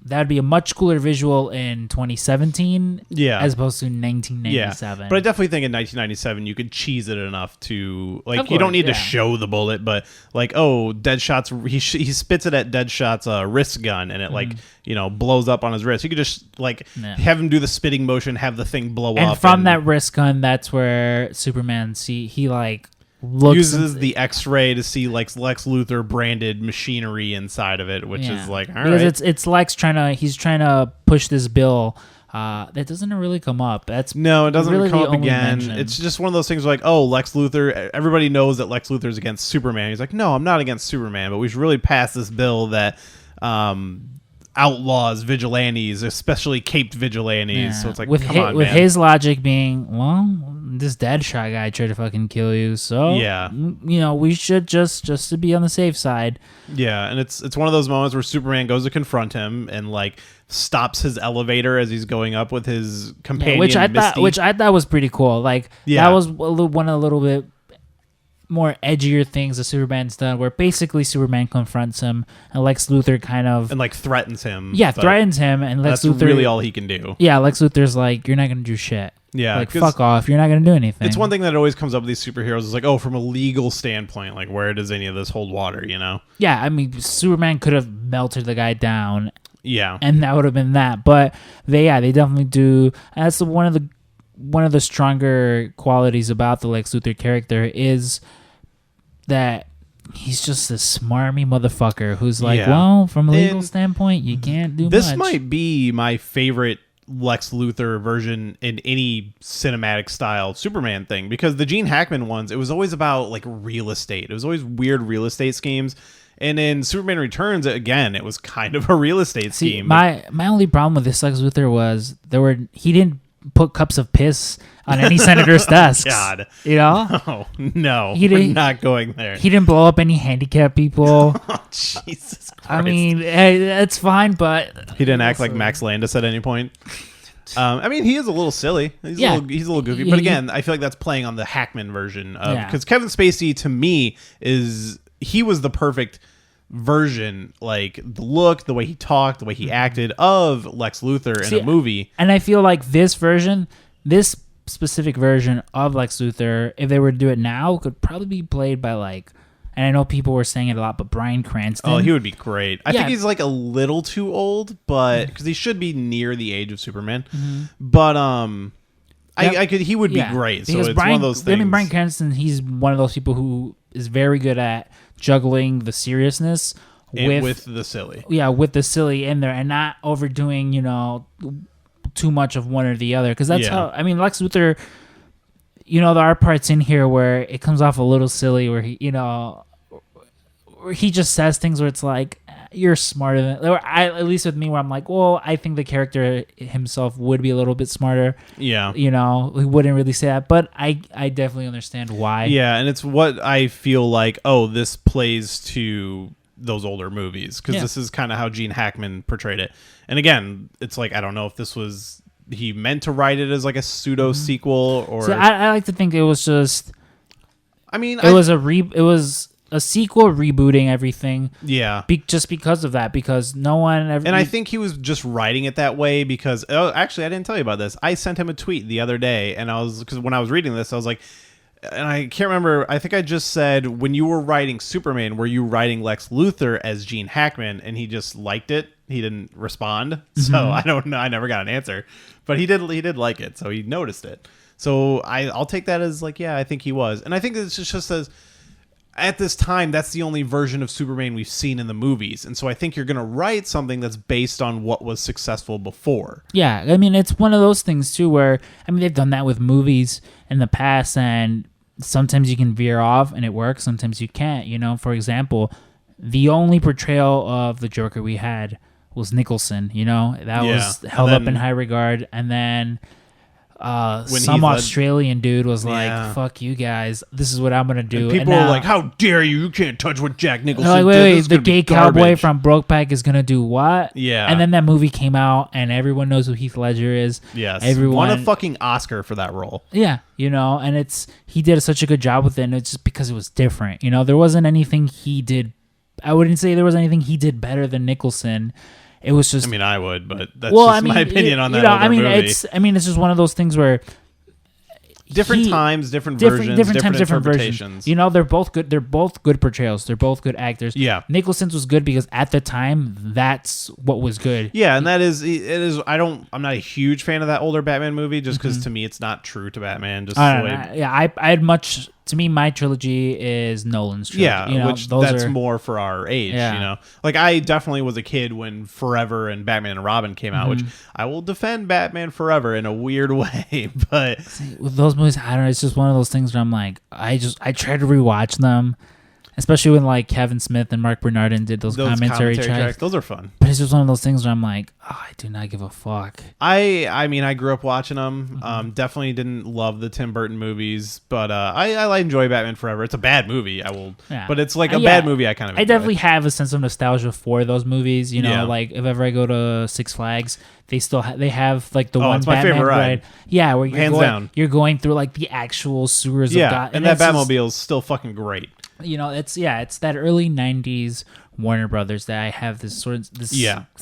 Speaker 2: that'd be a much cooler visual in 2017 as opposed to 1997.
Speaker 1: Yeah. But I definitely think in 1997 you could cheese it enough to, like,
Speaker 2: Of
Speaker 1: you don't
Speaker 2: course,
Speaker 1: need to
Speaker 2: yeah.
Speaker 1: show the bullet, but like, oh, Deadshot's, he spits it at Deadshot's wrist gun, and it like, you know, blows up on his wrist. You could just like have him do the spitting motion, have the thing blow up.
Speaker 2: And from that wrist gun, that's where Superman he like
Speaker 1: uses the X-ray to see like Lex Luthor branded machinery inside of it, which is like, all
Speaker 2: because
Speaker 1: right.
Speaker 2: it's Lex trying to push this bill that doesn't really come up. It doesn't
Speaker 1: really come up
Speaker 2: only
Speaker 1: again.
Speaker 2: mention.
Speaker 1: It's just one of those things where, like, oh, Lex Luthor, everybody knows that Lex Luthor's against Superman. He's like, no, I'm not against Superman, but we should really pass this bill that outlaws vigilantes, especially caped vigilantes.
Speaker 2: Yeah.
Speaker 1: So it's like,
Speaker 2: with his logic being, well, this Deadshot guy tried to fucking kill you, so you know, we should just to be on the safe side.
Speaker 1: Yeah, and it's one of those moments where Superman goes to confront him and like stops his elevator as he's going up with his companion,
Speaker 2: which I thought was pretty cool. Like that was one of the little bit more edgier things that Superman's done, where basically Superman confronts him and Lex Luthor kind of
Speaker 1: and like threatens him.
Speaker 2: Yeah, threatens him, and Lex
Speaker 1: that's
Speaker 2: Luthor,
Speaker 1: really all he can do.
Speaker 2: Yeah, Lex Luthor's like, you're not gonna do shit.
Speaker 1: Yeah,
Speaker 2: like fuck off, you're not gonna do anything.
Speaker 1: It's one thing that always comes up with these superheroes is like, oh, from a legal standpoint, like where does any of this hold water? You know?
Speaker 2: Yeah, I mean, Superman could have melted the guy down.
Speaker 1: Yeah,
Speaker 2: and that would have been that. But they definitely do. That's one of the stronger qualities about the Lex Luthor character is that he's just a smarmy motherfucker who's like, well, from a legal standpoint, you can't do much.
Speaker 1: This might be my favorite Lex Luthor version in any cinematic style Superman thing, because the Gene Hackman ones, it was always about like real estate. It was always weird real estate schemes. And in Superman Returns, again, it was kind of a real estate scheme.
Speaker 2: My only problem with this Lex Luthor was put cups of piss on any senator's desks.
Speaker 1: God.
Speaker 2: You know?
Speaker 1: Oh, no.
Speaker 2: We're
Speaker 1: not going there.
Speaker 2: He didn't blow up any handicapped people.
Speaker 1: Oh, Jesus Christ.
Speaker 2: I mean, it's fine, but
Speaker 1: he didn't act like Max Landis at any point. I mean, he is a little silly. He's a little goofy. But again, I feel like that's playing on the Hackman version of because Kevin Spacey, to me, he was the perfect version, like the look, the way he talked, the way he acted of Lex Luthor in a movie.
Speaker 2: And I feel like this specific version of Lex Luthor, if they were to do it now, could probably be played by like, and I know people were saying it a lot, but Bryan Cranston.
Speaker 1: Oh, he would be great. I think he's like a little too old, but because he should be near the age of Superman. But he would be great. So it's one of those things.
Speaker 2: I mean, Bryan Cranston, he's one of those people who is very good at juggling the seriousness with
Speaker 1: the silly.
Speaker 2: Yeah, with the silly in there and not overdoing, too much of one or the other. Because that's how, I mean, Lex Luthor, there are parts in here where it comes off a little silly, where he, where he just says things where it's like, you're smarter than, at least with me, where I'm like, well, I think the character himself would be a little bit smarter.
Speaker 1: Yeah.
Speaker 2: He wouldn't really say that, but I definitely understand why.
Speaker 1: Yeah, and it's what I feel like, this plays to those older movies, because this is kind of how Gene Hackman portrayed it. And again, it's like, I don't know if this was, he meant to write it as like a pseudo sequel or...
Speaker 2: So I like to think it was just...
Speaker 1: I mean...
Speaker 2: It was a sequel rebooting everything.
Speaker 1: Yeah.
Speaker 2: Just because of that, because no one ever...
Speaker 1: And I think he was just writing it that way because... Oh, actually, I didn't tell you about this. I sent him a tweet the other day, and because when I was reading this, I was like... And I can't remember, I think I just said, when you were writing Superman, were you writing Lex Luthor as Gene Hackman? And he just liked it. He didn't respond. So I don't know. I never got an answer. But he did like it, so he noticed it. So I'll take that as like, I think he was. And I think it's just as... At this time, that's the only version of Superman we've seen in the movies. And so I think you're going to write something that's based on what was successful before.
Speaker 2: Yeah, I mean, it's one of those things, too, where, I mean, they've done that with movies in the past, and sometimes you can veer off and it works, sometimes you can't. For example, the only portrayal of the Joker we had was Nicholson, That was held up in high regard, and then... some Australian dude was like, fuck you guys, this is what I'm gonna do.
Speaker 1: And people were like, how dare you, you can't touch what Jack Nicholson
Speaker 2: like,
Speaker 1: did.
Speaker 2: Wait, the gay cowboy from Brokeback is gonna do what?
Speaker 1: Yeah.
Speaker 2: And then that movie came out and everyone knows who Heath Ledger is.
Speaker 1: Yes.
Speaker 2: Everyone
Speaker 1: won a fucking Oscar for that role.
Speaker 2: Yeah, and he did such a good job with it, and it's just because it was different. There wasn't anything he did, I wouldn't say there was anything he did better than Nicholson. It was just...
Speaker 1: I mean, I would, but that's my opinion on that movie.
Speaker 2: It's just one of those things where...
Speaker 1: Different times, different versions, different interpretations.
Speaker 2: They're both good. They're both good portrayals. They're both good actors.
Speaker 1: Yeah.
Speaker 2: Nicholson's was good because at the time, that's what was good.
Speaker 1: Yeah, and it is. I'm not a huge fan of that older Batman movie just because to me it's not true to Batman.
Speaker 2: I had much... To me, my trilogy is Nolan's trilogy.
Speaker 1: Yeah, which that's more for our age, Like, I definitely was a kid when Forever and Batman and Robin came out, which I will defend Batman Forever in a weird way, but...
Speaker 2: See, with those movies, I don't know, it's just one of those things where I'm like, I try to rewatch them, especially when, like, Kevin Smith and Mark Bernardin did those commentary tracks.
Speaker 1: Those are fun.
Speaker 2: But it's just one of those things where I'm like, I do not give a fuck.
Speaker 1: I mean, I grew up watching them. Definitely didn't love the Tim Burton movies, but I enjoy Batman Forever. It's a bad movie, but it's like a bad movie I kind of enjoy.
Speaker 2: I definitely have a sense of nostalgia for those movies. Like if ever I go to Six Flags, they have like the one
Speaker 1: it's my
Speaker 2: Batman
Speaker 1: favorite ride.
Speaker 2: Yeah, where you're going through like the actual sewers of God.
Speaker 1: And that Batmobile is still fucking great.
Speaker 2: It's that early 90s Warner Brothers that I have this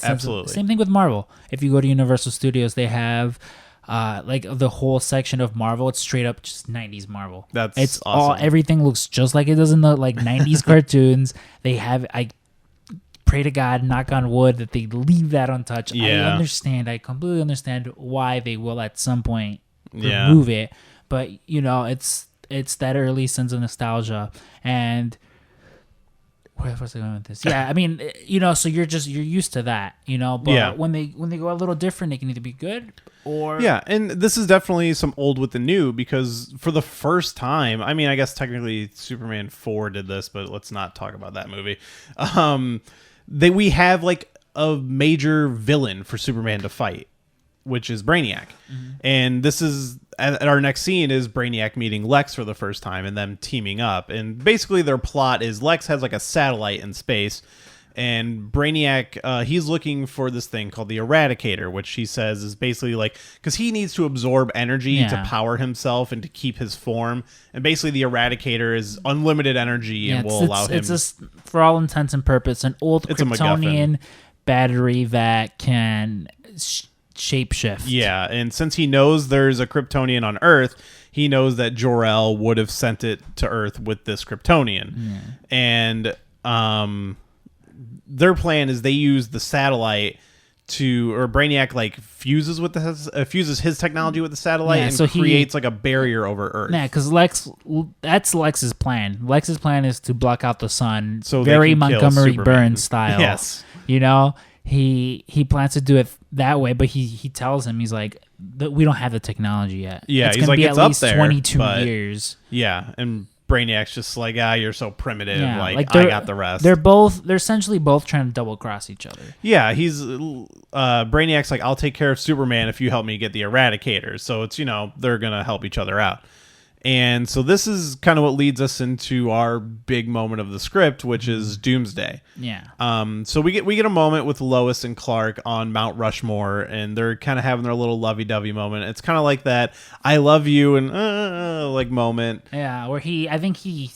Speaker 1: absolutely.
Speaker 2: Same thing with Marvel. If you go to Universal Studios, they have like the whole section of Marvel. It's straight up just 90s Marvel.
Speaker 1: It's awesome.
Speaker 2: Everything looks just like it does in the like 90s cartoons. They have, I pray to God, knock on wood, that they leave that untouched. I completely understand why they will at some point remove it, but it's that early sense of nostalgia. And where was I going with this? Yeah, I mean, so you're used to that, but when they go a little different, they can either be good or...
Speaker 1: Yeah, and this is definitely some old with the new, because for the first time, I mean, I guess technically Superman 4 did this, but let's not talk about that movie. We have like a major villain for Superman to fight. which is Braniac. And this is at our next scene is Braniac meeting Lex for the first time and them teaming up. And basically their plot is Lex has like a satellite in space, and Braniac, he's looking for this thing called the Eradicator, which he says is basically like, because he needs to absorb energy to power himself and to keep his form. And basically the Eradicator is unlimited energy and will allow him.
Speaker 2: It's just, for all intents and purposes, an old Kryptonian battery that can shapeshift.
Speaker 1: Yeah, and since he knows there's a Kryptonian on Earth, he knows that Jor-El would have sent it to Earth with this Kryptonian. And their plan is they use the satellite or Braniac like fuses his technology with the satellite and so creates like a barrier over Earth.
Speaker 2: Yeah, because that's Lex's plan. Lex's plan is to block out the sun,
Speaker 1: so
Speaker 2: very Montgomery Burns style.
Speaker 1: Yes,
Speaker 2: he plans to do it that way, but he tells him, he's like, we don't have the technology yet.
Speaker 1: Yeah,
Speaker 2: it's
Speaker 1: he's like,
Speaker 2: be
Speaker 1: it's
Speaker 2: at least
Speaker 1: up there,
Speaker 2: 22 years.
Speaker 1: Yeah, and Braniac's just like, you're so primitive.
Speaker 2: Yeah,
Speaker 1: like I got the rest.
Speaker 2: They're essentially both trying to double cross each other.
Speaker 1: Yeah, he's Braniac's like, I'll take care of Superman if you help me get the Eradicator. So it's, they're gonna help each other out. And so this is kind of what leads us into our big moment of the script, which is Doomsday.
Speaker 2: Yeah.
Speaker 1: So we get a moment with Lois and Clark on Mount Rushmore, and they're kind of having their little lovey-dovey moment. It's kind of like that "I love you" and like moment.
Speaker 2: Yeah, where I think he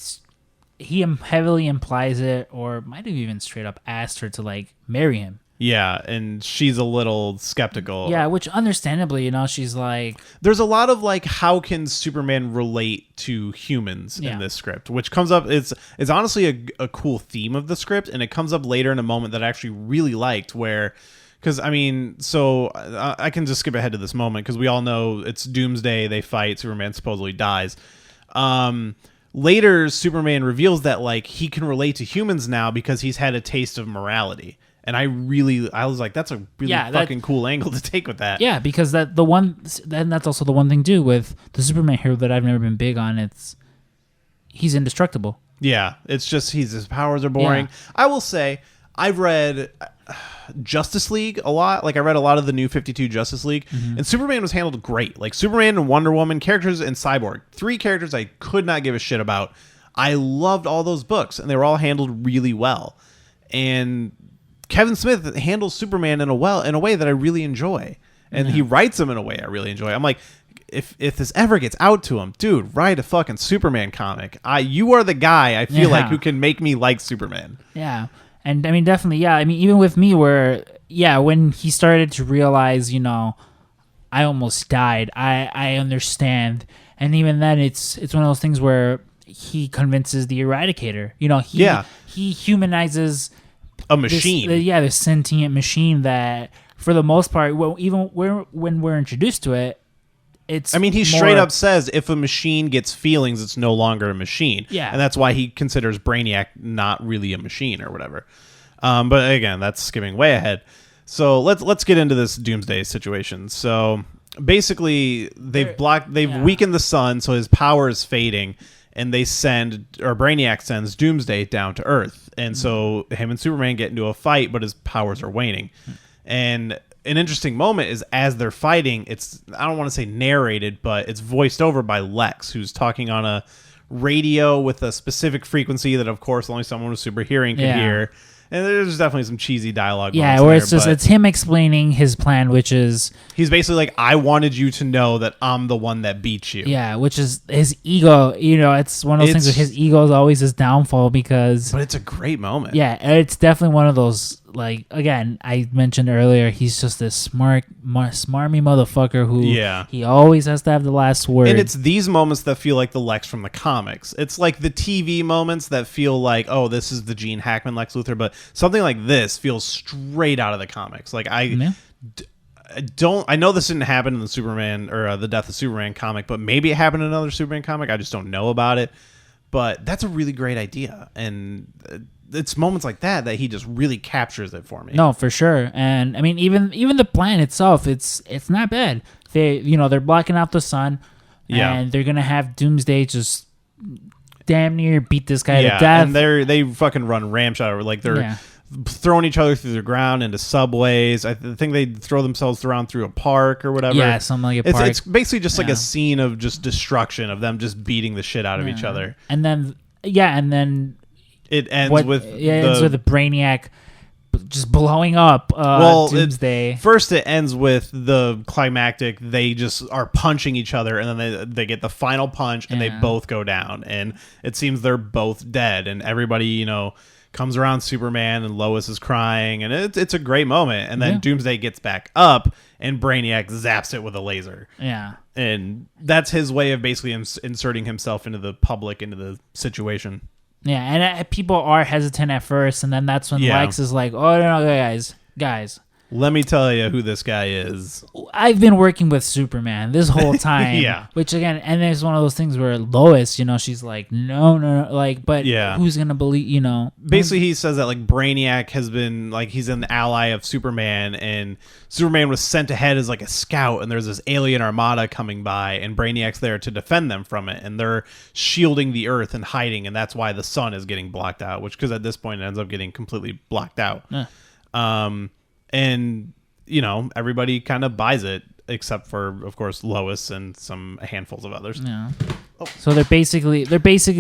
Speaker 2: heavily implies it, or might have even straight up asked her to like marry him.
Speaker 1: Yeah, and she's a little skeptical.
Speaker 2: Yeah, which understandably, she's like...
Speaker 1: There's a lot of like, how can Superman relate to humans in this script? Which comes up, it's honestly a cool theme of the script, and it comes up later in a moment that I actually really liked where... Because, so I can just skip ahead to this moment, because we all know it's Doomsday, they fight, Superman supposedly dies. Later, Superman reveals that like he can relate to humans now because he's had a taste of morality. And I was like, that's a really fucking cool angle to take with that.
Speaker 2: Yeah, because that's also the one thing too with the Superman hero that I've never been big on. He's indestructible.
Speaker 1: Yeah, it's just his powers are boring. Yeah. I will say I've read Justice League a lot. Like I read a lot of the new 52 Justice League, and Superman was handled great. Like Superman and Wonder Woman characters and Cyborg, 3 characters I could not give a shit about. I loved all those books, and they were all handled really well. And Kevin Smith handles Superman in a way that I really enjoy, and he writes him in a way I really enjoy. I'm like, if this ever gets out to him, dude, write a fucking Superman comic. You are the guy I feel like who can make me like Superman.
Speaker 2: Yeah, and definitely, yeah. Even with me, where when he started to realize, I almost died. I understand, and even then, it's one of those things where he convinces the Eradicator. He humanizes
Speaker 1: a machine.
Speaker 2: This sentient machine that, for the most part, even when we're introduced to it, it's... he
Speaker 1: straight up says if a machine gets feelings, it's no longer a machine.
Speaker 2: Yeah.
Speaker 1: And that's why he considers Braniac not really a machine or whatever. But again, that's skipping way ahead. So let's get into this Doomsday situation. So basically, they've weakened the sun, so his power is fading. And Braniac sends Doomsday down to Earth. And so him and Superman get into a fight, but his powers are waning. And an interesting moment is as they're fighting, I don't want to say narrated, but it's voiced over by Lex, who's talking on a radio with a specific frequency that, of course, only someone with super hearing can hear. And there's definitely some cheesy dialogue.
Speaker 2: Yeah, where it's him explaining his plan, which is...
Speaker 1: He's basically like, I wanted you to know that I'm the one that beat you.
Speaker 2: Yeah, which is his ego. It's one of those things where his ego is always his downfall because...
Speaker 1: But it's a great moment.
Speaker 2: Yeah, it's definitely one of those, like, again, I mentioned earlier, he's just this smarmy motherfucker who he always has to have the last word.
Speaker 1: And it's these moments that feel like the Lex from the comics. It's like the TV moments that feel like, oh, this is the Gene Hackman Lex Luthor, but something like this feels straight out of the comics. Like I know this didn't happen in the Superman or the Death of Superman comic, but maybe it happened in another Superman comic. I just don't know about it. But that's a really great idea, and it's moments like that he just really captures it for me.
Speaker 2: No, for sure. And even the plan itself, it's not bad. They're blocking out the sun, and they're gonna have Doomsday just damn near beat this guy to death.
Speaker 1: And they fucking run ramshot over. Like throwing each other through the ground into subways. I think they throw themselves around through a park or whatever.
Speaker 2: Yeah, something like a park.
Speaker 1: It's basically just like a scene of just destruction of them just beating the shit out of each other.
Speaker 2: And then
Speaker 1: it ends with
Speaker 2: the Braniac just blowing up Doomsday.
Speaker 1: First, it ends with the climactic. They just are punching each other, and then they get the final punch, and they both go down. And it seems they're both dead, and everybody, comes around Superman, and Lois is crying, and it's a great moment. And then Doomsday gets back up, and Brainiac zaps it with a laser.
Speaker 2: Yeah.
Speaker 1: And that's his way of basically inserting himself into the public, into the situation.
Speaker 2: Yeah, and people are hesitant at first, and then that's when Lex is like, "Oh no, guys,
Speaker 1: let me tell you who this guy is.
Speaker 2: I've been working with Superman this whole time." Which again, and there's one of those things where Lois, she's like, "No, but who's gonna believe?"
Speaker 1: Basically, he says that like Brainiac has been like he's an ally of Superman, and Superman was sent ahead as like a scout, and there's this alien armada coming by, and Brainiac's there to defend them from it, and they're shielding the Earth and hiding, and that's why the sun is getting blocked out. Because at this point it ends up getting completely blocked out. And everybody kind of buys it, except for, of course, Lois and some handfuls of others.
Speaker 2: Yeah. So they're basically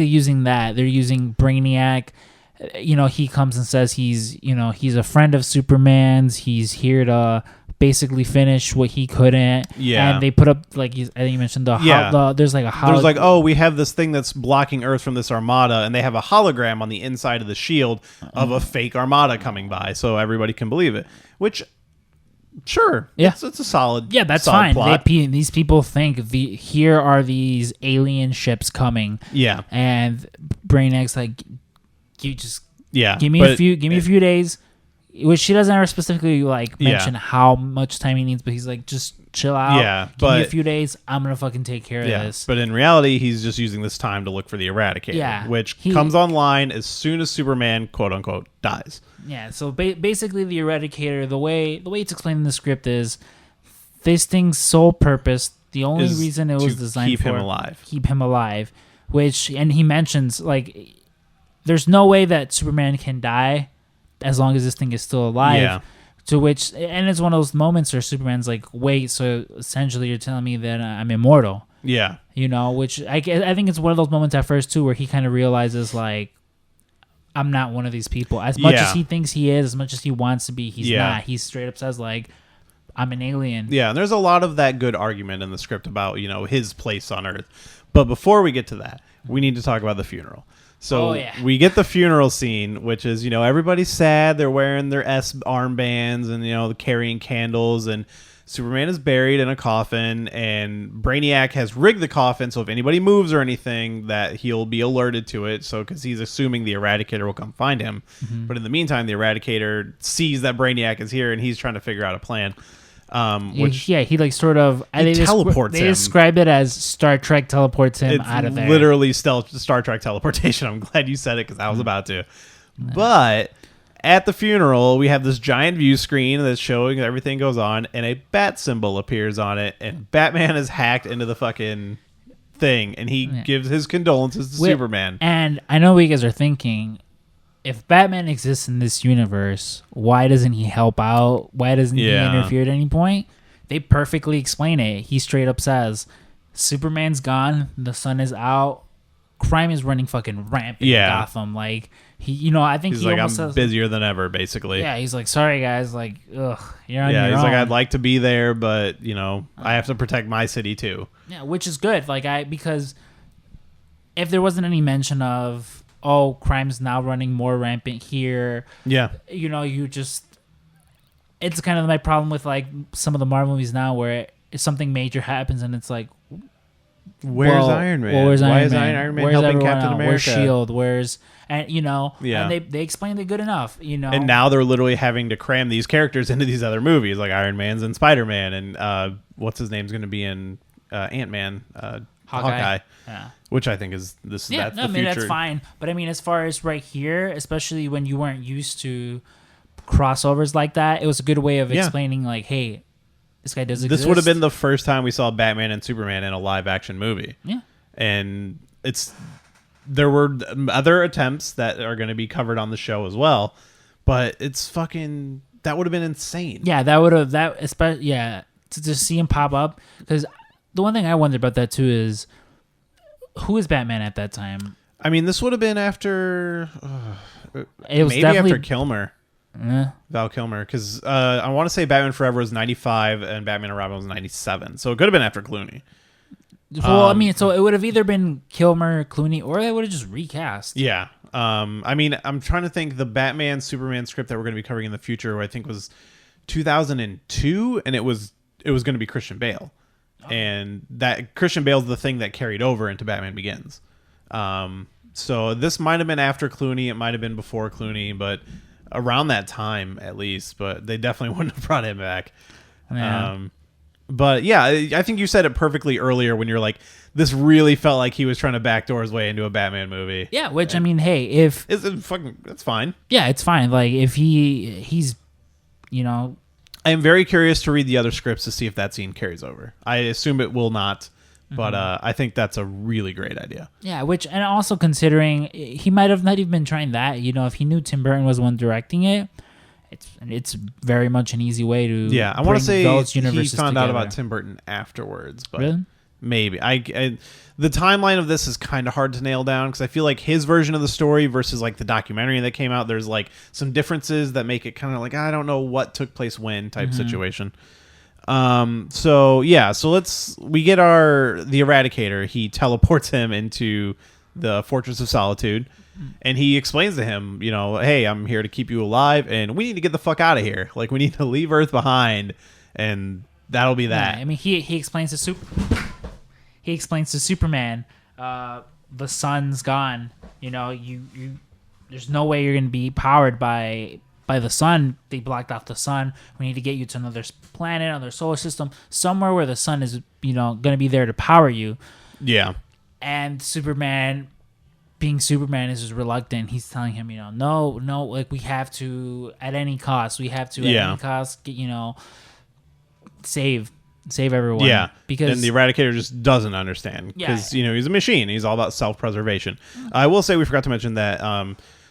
Speaker 2: using that. They're using Brainiac. He comes and says he's a friend of Superman's. He's here to basically finish what he couldn't. Yeah. And they put up I think you mentioned there's like a
Speaker 1: there's like, oh, we have this thing that's blocking Earth from this armada, and they have a hologram on the inside of the shield of a fake armada coming by, so everybody can believe it. Which, sure, it's a solid.
Speaker 2: Yeah, that's
Speaker 1: solid
Speaker 2: fine.
Speaker 1: Plot.
Speaker 2: These people think here are these alien ships coming.
Speaker 1: Yeah.
Speaker 2: And Brainiac's like, you just give me a few days. Which she doesn't ever specifically mention how much time he needs, but he's like, just chill out.
Speaker 1: Yeah,
Speaker 2: give me a few days. I'm gonna fucking take care of this.
Speaker 1: But in reality, he's just using this time to look for the Eradicator, which comes online as soon as Superman, quote unquote, dies.
Speaker 2: Yeah. So basically, the Eradicator, the way it's explained in the script is this thing's sole purpose, the only reason it was designed
Speaker 1: keep him alive.
Speaker 2: Which, and he mentions there's no way that Superman can die as long as this thing is still alive.
Speaker 1: Yeah.
Speaker 2: To which, and it's one of those moments where Superman's like, wait, so essentially you're telling me that I'm immortal.
Speaker 1: Yeah.
Speaker 2: Which I think it's one of those moments at first too where he kind of realizes like, I'm not one of these people. As much as he thinks he is, as much as he wants to be, he's not. He straight up says like, I'm an alien.
Speaker 1: Yeah, and there's a lot of that good argument in the script about, his place on Earth. But before we get to that, we need to talk about the funeral. So we get the funeral scene, which is, everybody's sad. They're wearing their S armbands and, they're carrying candles. And Superman is buried in a coffin. And Brainiac has rigged the coffin. So if anybody moves or anything, that he'll be alerted to it. So because he's assuming the Eradicator will come find him. Mm-hmm. But in the meantime, the Eradicator sees that Brainiac is here and he's trying to figure out a plan.
Speaker 2: He sort of
Speaker 1: teleports him.
Speaker 2: They describe it as Star Trek teleports him out of there.
Speaker 1: It's literally Star Trek teleportation. I'm glad you said it because I was about to. But at the funeral, we have this giant view screen that's showing everything goes on, and a bat symbol appears on it, and Batman is hacked into the fucking thing, and he gives his condolences to Superman.
Speaker 2: And I know what you guys are thinking. If Batman exists in this universe, why doesn't he help out? Why doesn't he interfere at any point? They perfectly explain it. He straight up says, Superman's gone, the sun is out, crime is running fucking rampant in Gotham. Like, I think
Speaker 1: he's
Speaker 2: he
Speaker 1: like,
Speaker 2: almost
Speaker 1: I'm
Speaker 2: says,
Speaker 1: busier than ever, basically.
Speaker 2: Yeah, he's like, sorry guys, like, ugh, you're on your
Speaker 1: he's
Speaker 2: own.
Speaker 1: like, I'd like to be there, but, I have to protect my city too.
Speaker 2: Yeah, which is good. Because if there wasn't any mention of, oh, crime's now running more rampant here. Yeah. It's kind of my problem with some of the Marvel movies now where if something major happens and it's like,
Speaker 1: where's Iron Man?
Speaker 2: Where's
Speaker 1: Why
Speaker 2: Iron
Speaker 1: is
Speaker 2: Man?
Speaker 1: Iron Man
Speaker 2: Where's
Speaker 1: helping
Speaker 2: everyone
Speaker 1: Captain
Speaker 2: else?
Speaker 1: America?
Speaker 2: Where's S.H.I.E.L.D.? And they explained it good enough,
Speaker 1: And now they're literally having to cram these characters into these other movies like Iron Man's and Spider-Man and what's his name's going to be in Ant-Man, Hawkeye. Yeah. Which I think that's the future.
Speaker 2: That's fine. But as far as right here, especially when you weren't used to crossovers like that, it was a good way of explaining hey, this guy does exist.
Speaker 1: This would have been the first time we saw Batman and Superman in a live action movie. Yeah. And there were other attempts that are going to be covered on the show as well. but it's fucking, that would have been insane.
Speaker 2: Yeah, that would have, that, especially, yeah, to just see him pop up. Because the one thing I wonder about that too is, who is Batman at that time?
Speaker 1: I mean, this would have been after,
Speaker 2: It was
Speaker 1: maybe
Speaker 2: definitely
Speaker 1: after Kilmer. Val Kilmer, because I want to say Batman Forever was 95 and Batman and Robin was 97, so it could have been after Clooney.
Speaker 2: Well, I mean, so it would have either been Kilmer, Clooney, or they would have just recast.
Speaker 1: Yeah. I mean, I'm trying to think the Batman Superman script that we're going to be covering in the future, I think was 2002, and it was going to be Christian Bale, and that Christian Bale's the thing that carried over into Batman Begins. So this might have been after Clooney, it might have been before Clooney, but around that time at least. But they definitely wouldn't have brought him back.
Speaker 2: Yeah.
Speaker 1: But yeah, I think you said it perfectly earlier when you're like, this really felt like he was trying to backdoor his way into a Batman movie.
Speaker 2: Yeah, which, I mean, hey, if...
Speaker 1: That's fine.
Speaker 2: Yeah, it's fine. Like, if he's, you know...
Speaker 1: I am very curious to read the other scripts to see if that scene carries over. I assume it will not, but I think that's a really great idea.
Speaker 2: Yeah, which, and also considering he might have not even been trying that, you know, if he knew Tim Burton was the one directing it, it's very much an easy way to
Speaker 1: yeah. I want to say he found out about
Speaker 2: together.
Speaker 1: Tim Burton afterwards, but
Speaker 2: Really?
Speaker 1: maybe the timeline of this is kind of hard to nail down because I feel like his version of the story versus like the documentary that came out, there's like some differences that make it kind of like I don't know what took place when type situation. So yeah, so we get the Eradicator. He teleports him into the Fortress of Solitude. And he explains to him, you know, hey, I'm here to keep you alive, and we need to get the fuck out of here. Like, we need to leave Earth behind, and that'll be that.
Speaker 2: Yeah, I mean, he explains to Superman, the sun's gone. You know, you there's no way you're gonna be powered by the sun. They blocked off the sun. We need to get you to another planet, another solar system, somewhere where the sun is, you know, gonna be there to power you.
Speaker 1: Yeah.
Speaker 2: And Superman, being Superman, is just reluctant. He's telling him, you know, no, like we have to at any cost. We have to at any cost get, you know, save everyone.
Speaker 1: Yeah,
Speaker 2: because
Speaker 1: and the Eradicator just doesn't understand because you know he's a machine. He's all about self-preservation. I will say we forgot to mention that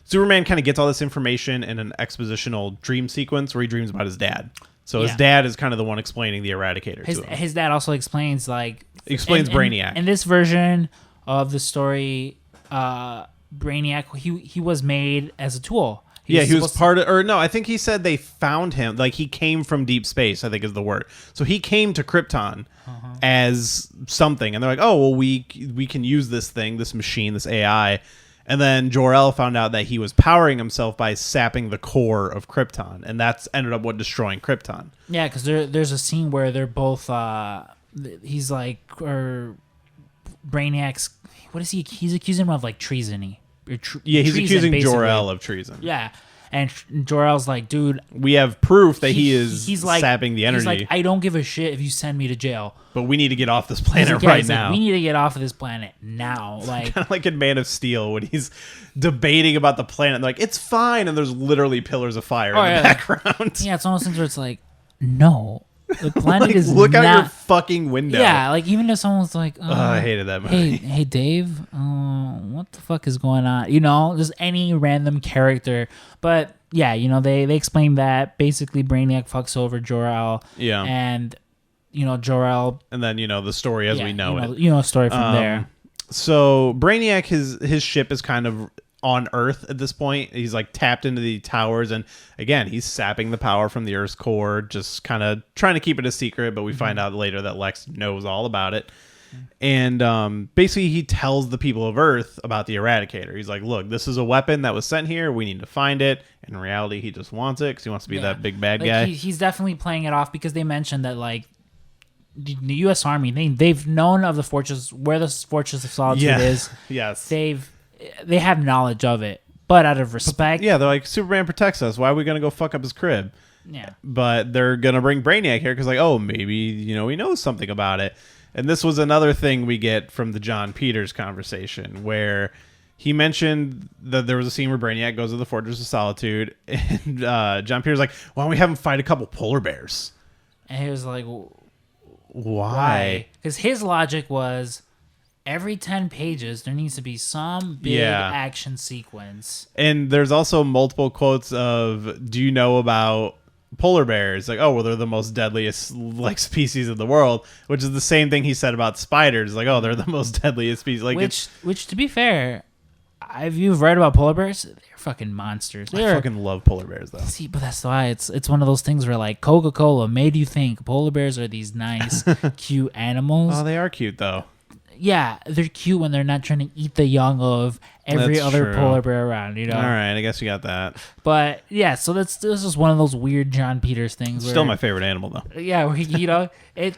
Speaker 1: Superman kind of gets all this information in an expositional dream sequence where he dreams about his dad. So his dad is kind of the one explaining the Eradicator to him.
Speaker 2: His dad also explains
Speaker 1: Brainiac.
Speaker 2: In this version of the story, Braniac, he was made as a tool.
Speaker 1: He was part of, or no, I think he said they found him, like he came from deep space, I think is the word. So he came to Krypton as something, and they're like, oh, well, we can use this thing, this machine, this AI. And then Jor-El found out that he was powering himself by sapping the core of Krypton, and that's ended up destroying Krypton.
Speaker 2: Yeah, because there's a scene where they're both, he's like, or Brainiac's, what is he? He's accusing him of like treason.
Speaker 1: He's accusing Jor-El of treason.
Speaker 2: Yeah, and Jor-El's like, dude,
Speaker 1: we have proof that he's like, sapping the energy.
Speaker 2: He's like, I don't give a shit if you send me to jail,
Speaker 1: but we need to get off this planet right now.
Speaker 2: We need to get off of this planet now. Like
Speaker 1: kind of like in Man of Steel when he's debating about the planet. And they're like, it's fine, and there's literally pillars of fire in the background.
Speaker 2: Yeah, it's one of those things where it's like, no. The planet
Speaker 1: like,
Speaker 2: is
Speaker 1: look
Speaker 2: not...
Speaker 1: out your fucking window.
Speaker 2: Yeah, like even if someone's like,
Speaker 1: I hated that movie.
Speaker 2: Hey Dave, what the fuck is going on? You know, just any random character. But yeah, you know, they explain that basically Brainiac fucks over Jor-El.
Speaker 1: Yeah.
Speaker 2: And, you know, Jor-El.
Speaker 1: And then, you know, the story as we know it.
Speaker 2: You know, a story from there.
Speaker 1: So Brainiac, his ship is kind of on Earth at this point. He's like tapped into the towers, and again he's sapping the power from the Earth's core, just kind of trying to keep it a secret, but we find out later that Lex knows all about it. And basically he tells the people of Earth about the Eradicator. He's like, look, this is a weapon that was sent here, we need to find it. In reality he just wants it because he wants to be that big bad guy.
Speaker 2: He's definitely playing it off because they mentioned that like the U.S. Army, they've known of the fortress, where the Fortress of Solitude is.
Speaker 1: Yes,
Speaker 2: they have knowledge of it, but out of respect.
Speaker 1: Yeah, they're like, Superman protects us. Why are we going to go fuck up his crib?
Speaker 2: Yeah.
Speaker 1: But they're going to bring Brainiac here because, like, oh, maybe, you know, he knows something about it. And this was another thing we get from the John Peters conversation where he mentioned that there was a scene where Brainiac goes to the Fortress of Solitude, and John Peters like, why don't we have him fight a couple polar bears?
Speaker 2: And he was like,
Speaker 1: why?
Speaker 2: Because his logic was, every 10 pages, there needs to be some big action sequence.
Speaker 1: And there's also multiple quotes of, do you know about polar bears? Like, oh, well, they're the most deadliest like species in the world, which is the same thing he said about spiders. Like, oh, they're the most deadliest species. Like,
Speaker 2: which to be fair, you've read about polar bears, they're fucking monsters.
Speaker 1: I fucking love polar bears, though.
Speaker 2: See, but that's why it's one of those things where like Coca-Cola made you think polar bears are these nice, cute animals.
Speaker 1: Oh, they are cute, though.
Speaker 2: Yeah, they're cute when they're not trying to eat the young of every other polar bear around, you know?
Speaker 1: All right, I guess you got that.
Speaker 2: But, yeah, so this is one of those weird John Peters things.
Speaker 1: Still my favorite animal, though.
Speaker 2: Yeah, where, you know, it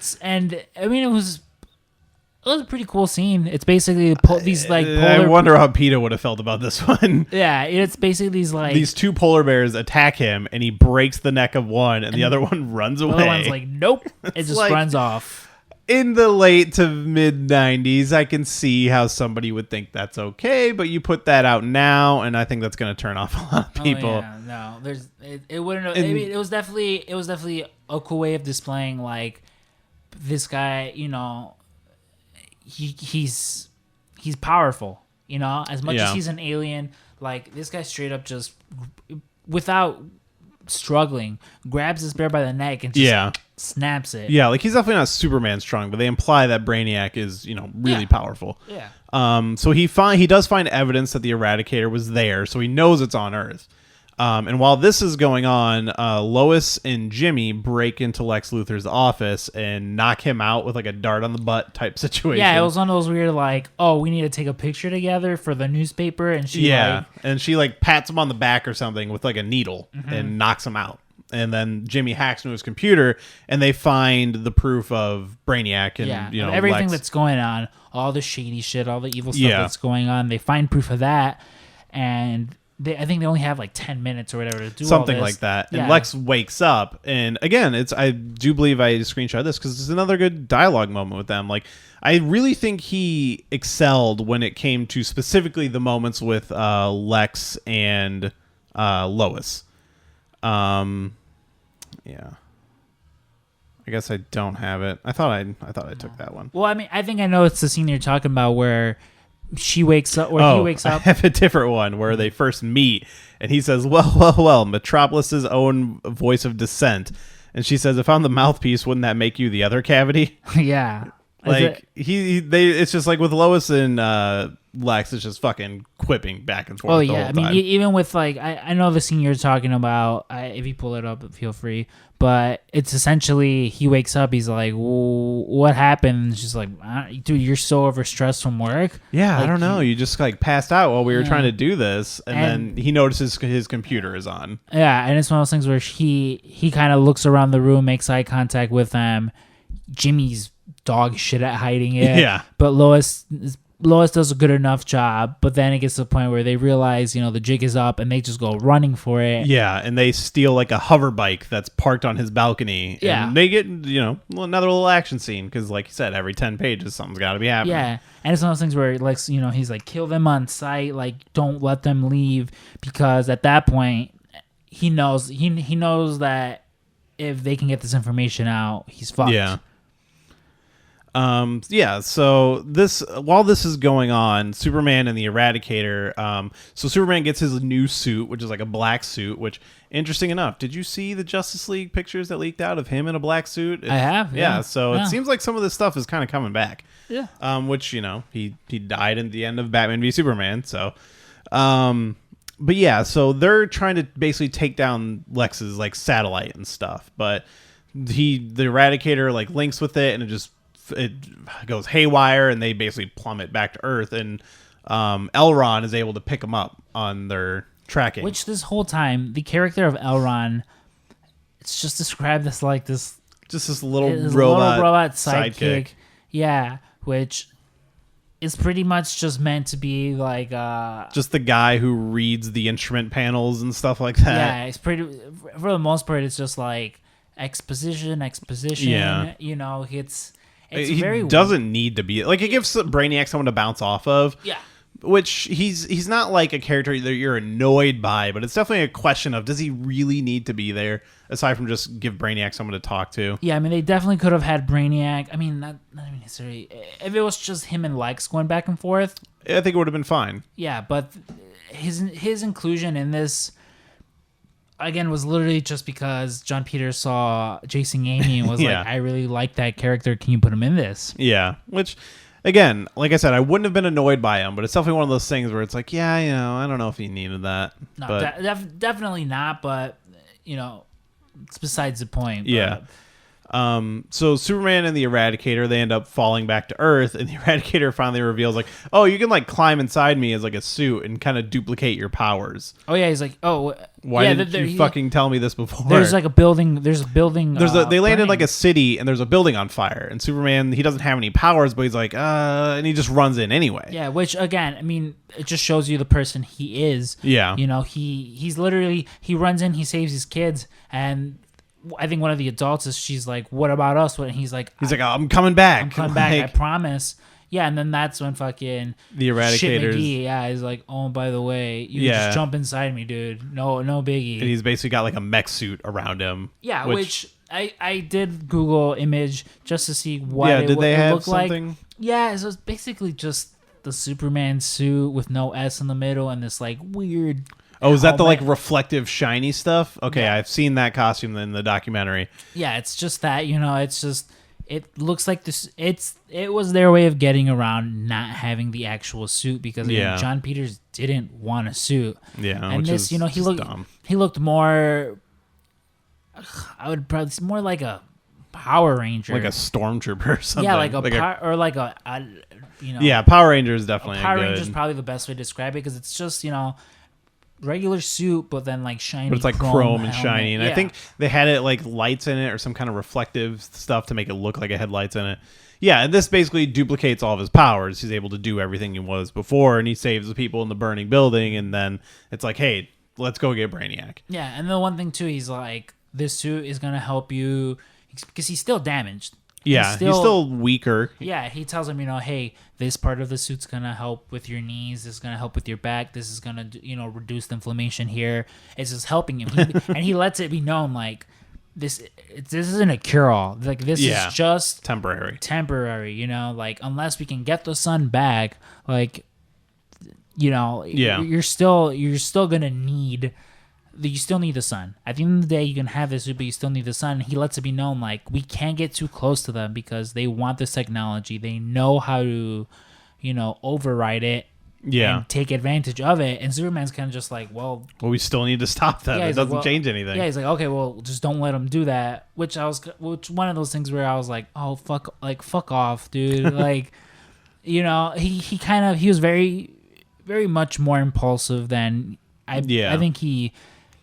Speaker 2: was a pretty cool scene. It's basically these, like, polar...
Speaker 1: I wonder how PETA would have felt about this one.
Speaker 2: Yeah, it's basically these, like...
Speaker 1: These two polar bears attack him, and he breaks the neck of one, and the other one runs away.
Speaker 2: The other one's like, nope. It just runs off.
Speaker 1: In the late to mid 90s, I can see how somebody would think that's okay, but you put that out now, and I think that's going to turn off a lot of people.
Speaker 2: Oh, yeah, no, it wouldn't. I mean, it was definitely a cool way of displaying like this guy. You know, he's powerful. You know, as much as he's an alien, like this guy straight up just without struggling grabs this bear by the neck and just snaps it.
Speaker 1: Yeah, like he's definitely not Superman strong, but they imply that Braniac is, you know, really powerful.
Speaker 2: Yeah.
Speaker 1: So he does find evidence that the Eradicator was there, so he knows it's on Earth. And while this is going on, Lois and Jimmy break into Lex Luthor's office and knock him out with like a dart on the butt type situation.
Speaker 2: Yeah, it was one of those weird like, oh, we need to take a picture together for the newspaper, and she
Speaker 1: and she like pats him on the back or something with like a needle and knocks him out. And then Jimmy hacks into his computer, and they find the proof of Braniac and you know
Speaker 2: everything
Speaker 1: Lex.
Speaker 2: That's going on, all the shady shit, all the evil stuff that's going on. They find proof of that, and I think they only have like 10 minutes or whatever to do
Speaker 1: something
Speaker 2: all this.
Speaker 1: like that. And Lex wakes up, and again, I do believe I screenshot this because it's another good dialogue moment with them. Like, I really think he excelled when it came to specifically the moments with Lex and Lois. Yeah. I guess I don't have it. I thought I took that one.
Speaker 2: Well, I mean, I think I know it's the scene you're talking about where she wakes up, where he wakes up.
Speaker 1: I have a different one where they first meet, and he says, well, Metropolis's own voice of dissent. And she says, if I'm the mouthpiece, wouldn't that make you the other cavity?
Speaker 2: Yeah.
Speaker 1: Like, it's just like with Lois and Lex, it's just fucking quipping back and forth.
Speaker 2: Oh,
Speaker 1: the
Speaker 2: yeah.
Speaker 1: whole
Speaker 2: I mean,
Speaker 1: time.
Speaker 2: even with, like, I know the scene you're talking about. If you pull it up, feel free. But it's essentially, he wakes up, he's like, what happened? And she's like, dude, you're so overstressed from work.
Speaker 1: Yeah,
Speaker 2: like,
Speaker 1: I don't know. You just, like, passed out while we were trying to do this. And then he notices his computer is on.
Speaker 2: Yeah, and it's one of those things where he kind of looks around the room, makes eye contact with them. Jimmy's dog shit at hiding it.
Speaker 1: Yeah.
Speaker 2: But Lois does a good enough job, but then it gets to the point where they realize, you know, the jig is up, and they just go running for it.
Speaker 1: Yeah, and they steal like a hover bike that's parked on his balcony.
Speaker 2: Yeah.
Speaker 1: And they get, you know, another little action scene because, like you said, every 10 pages, something's got to be happening.
Speaker 2: Yeah, and it's one of those things where, like, you know, he's like, kill them on sight, like, don't let them leave, because at that point, he knows that if they can get this information out, he's fucked.
Speaker 1: Yeah. So while this is going on, Superman and the Eradicator, so Superman gets his new suit, which is like a black suit, which, interesting enough, did you see the Justice League pictures that leaked out of him in a black suit?
Speaker 2: I have. Yeah.
Speaker 1: So it seems like some of this stuff is kind of coming back.
Speaker 2: Yeah.
Speaker 1: Which, you know, he died at the end of Batman v Superman. So, but yeah, so they're trying to basically take down Lex's like satellite and stuff, but the Eradicator like links with it, and it goes haywire, and they basically plummet back to Earth, and Elron is able to pick them up on their tracking.
Speaker 2: Which this whole time, the character of Elron, it's just described as like this
Speaker 1: little robot
Speaker 2: sidekick. Yeah, which is pretty much just meant to be like
Speaker 1: just the guy who reads the instrument panels and stuff like that.
Speaker 2: Yeah, it's pretty. For the most part, it's just like exposition.
Speaker 1: Yeah.
Speaker 2: You know, he
Speaker 1: doesn't need to be like, it gives Brainiac someone to bounce off of.
Speaker 2: Yeah.
Speaker 1: which he's not like a character that you're annoyed by, but it's definitely a question of, does he really need to be there aside from just give Braniac someone to talk to?
Speaker 2: Yeah, I mean, they definitely could have had Braniac. I mean, not even necessarily. If it was just him and Lex going back and forth,
Speaker 1: I think it would have been fine.
Speaker 2: Yeah, but his inclusion in this, again, was literally just because John Peters saw Jason Amy and was
Speaker 1: Yeah.
Speaker 2: like, I really like that character. Can you put him in this?
Speaker 1: Yeah, which, again, like I said, I wouldn't have been annoyed by him, but it's definitely one of those things where it's like, yeah, I don't know if he needed that.
Speaker 2: No,
Speaker 1: but
Speaker 2: definitely not, but, it's besides the point.
Speaker 1: yeah. So Superman and the Eradicator, they end up falling back to Earth, and the Eradicator finally reveals, like, oh, you can, like, climb inside me as, like, a suit and kind of duplicate your powers.
Speaker 2: Oh, yeah, he's like, oh,
Speaker 1: why didn't you fucking tell me this before?
Speaker 2: There's a building. They
Speaker 1: landed
Speaker 2: burning.
Speaker 1: like a city, and there's a building on fire, and Superman, he doesn't have any powers, but he's like, and he just runs in anyway.
Speaker 2: Yeah, which, again, I mean, it just shows you the person he is.
Speaker 1: Yeah.
Speaker 2: He's literally, he runs in, he saves his kids, and I think one of the adults she's like, what about us? And he's like,
Speaker 1: I'm coming back.
Speaker 2: I'm coming back, I promise. Yeah, and then that's when fucking
Speaker 1: the Eradicators.
Speaker 2: He's like, oh, by the way, you just jump inside me, dude. No biggie.
Speaker 1: And he's basically got like a mech suit around him.
Speaker 2: Yeah, which I did Google image just to see what it looked
Speaker 1: something?
Speaker 2: like. Yeah, so it's basically just the Superman suit with no S in the middle and this like weird.
Speaker 1: Oh, is that the like reflective shiny stuff? Okay,
Speaker 2: yeah.
Speaker 1: I've seen that costume in the documentary.
Speaker 2: Yeah, it's just that, it's just, it looks like this. It was their way of getting around not having the actual suit because again, John Peters didn't want a suit.
Speaker 1: Yeah,
Speaker 2: and
Speaker 1: which
Speaker 2: this,
Speaker 1: is dumb.
Speaker 2: He looked more. I would probably say more like a Power Ranger,
Speaker 1: like a stormtrooper or something.
Speaker 2: Yeah, like a
Speaker 1: Yeah, Power Ranger is definitely
Speaker 2: Power Ranger is probably the best way to describe it because it's just regular suit, but then like shiny.
Speaker 1: But it's like chrome and
Speaker 2: helmet.
Speaker 1: shiny, and I think they had it like lights in it or some kind of reflective stuff to make it look like it had lights in it. Yeah, and this basically duplicates all of his powers. He's able to do everything he was before, and he saves the people in the burning building. And then it's like, hey, let's go get Braniac.
Speaker 2: Yeah, and the one thing too, he's like, this suit is gonna help you because he's still damaged.
Speaker 1: Yeah, he's still weaker.
Speaker 2: Yeah, he tells him, hey, this part of the suit's gonna help with your knees. This is gonna help with your back. This is gonna, reduce the inflammation here. It's just helping him, and he lets it be known like this isn't a cure all. Like this is just
Speaker 1: temporary.
Speaker 2: Like unless we can get the sun back, like you're still gonna need. You still need the sun. At the end of the day, you can have this, but you still need the sun. He lets it be known, like, we can't get too close to them because they want this technology. They know how to, override it and take advantage of it. And Superman's kind of just like, well,
Speaker 1: we still need to stop them. It doesn't change anything.
Speaker 2: Yeah, he's like, okay, well, just don't let them do that. Which one of those things where I was like, oh, fuck off, dude. Like, he was very, very much more impulsive than I think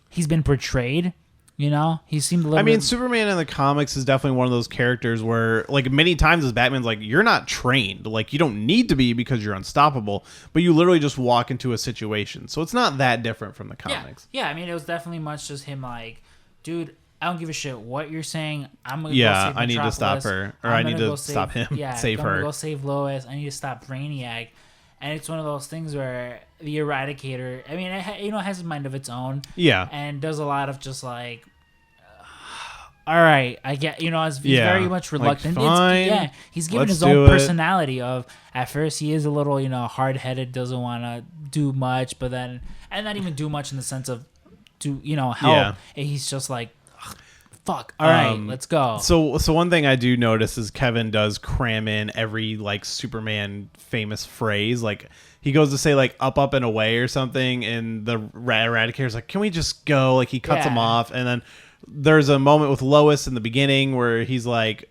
Speaker 2: he's been portrayed, he seemed a little
Speaker 1: Superman in the comics is definitely one of those characters where, like, many times as Batman's like, you're not trained. Like, you don't need to be because you're unstoppable, but you literally just walk into a situation. So it's not that different from the comics.
Speaker 2: Yeah, it was definitely much just him like, dude, I don't give a shit what you're saying. I'm going to go save Metropolis.
Speaker 1: I need to stop her. Or I need to stop him.
Speaker 2: Yeah,
Speaker 1: save her.
Speaker 2: I'm going to go save Lois. I need to stop Braniac. And it's one of those things where the Eradicator, it has a mind of its own.
Speaker 1: Yeah.
Speaker 2: And does a lot of just like, all right, I get, he's very much reluctant.
Speaker 1: Like, fine.
Speaker 2: He's given his own personality of, at first he is a little, hard-headed, doesn't want to do much, but then, and not even do much in the sense of, help. Yeah. And he's just like, fuck, all right, let's go.
Speaker 1: So one thing I do notice is Kevin does cram in every like Superman famous phrase. Like he goes to say like up and away or something, and the Eradicator's like, can we just go? Like he cuts him off, and then there's a moment with Lois in the beginning where he's like,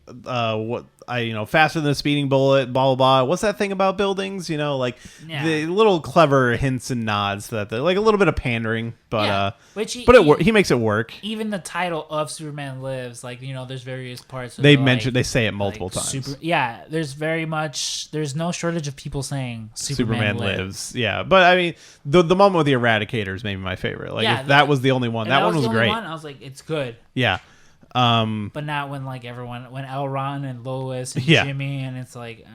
Speaker 1: faster than a speeding bullet, blah blah blah. What's that thing about buildings? The little clever hints and nods that like a little bit of pandering, but he makes it work.
Speaker 2: Even the title of Superman Lives, like there's various parts.
Speaker 1: They say it multiple times.
Speaker 2: There's no shortage of people saying Superman lives.
Speaker 1: Yeah, but the moment with the Eradicators maybe my favorite. Like if that was the only one, that one was great.
Speaker 2: I was like, it's good.
Speaker 1: Yeah.
Speaker 2: But not when like everyone, when Elron and Lois and Jimmy, and it's like,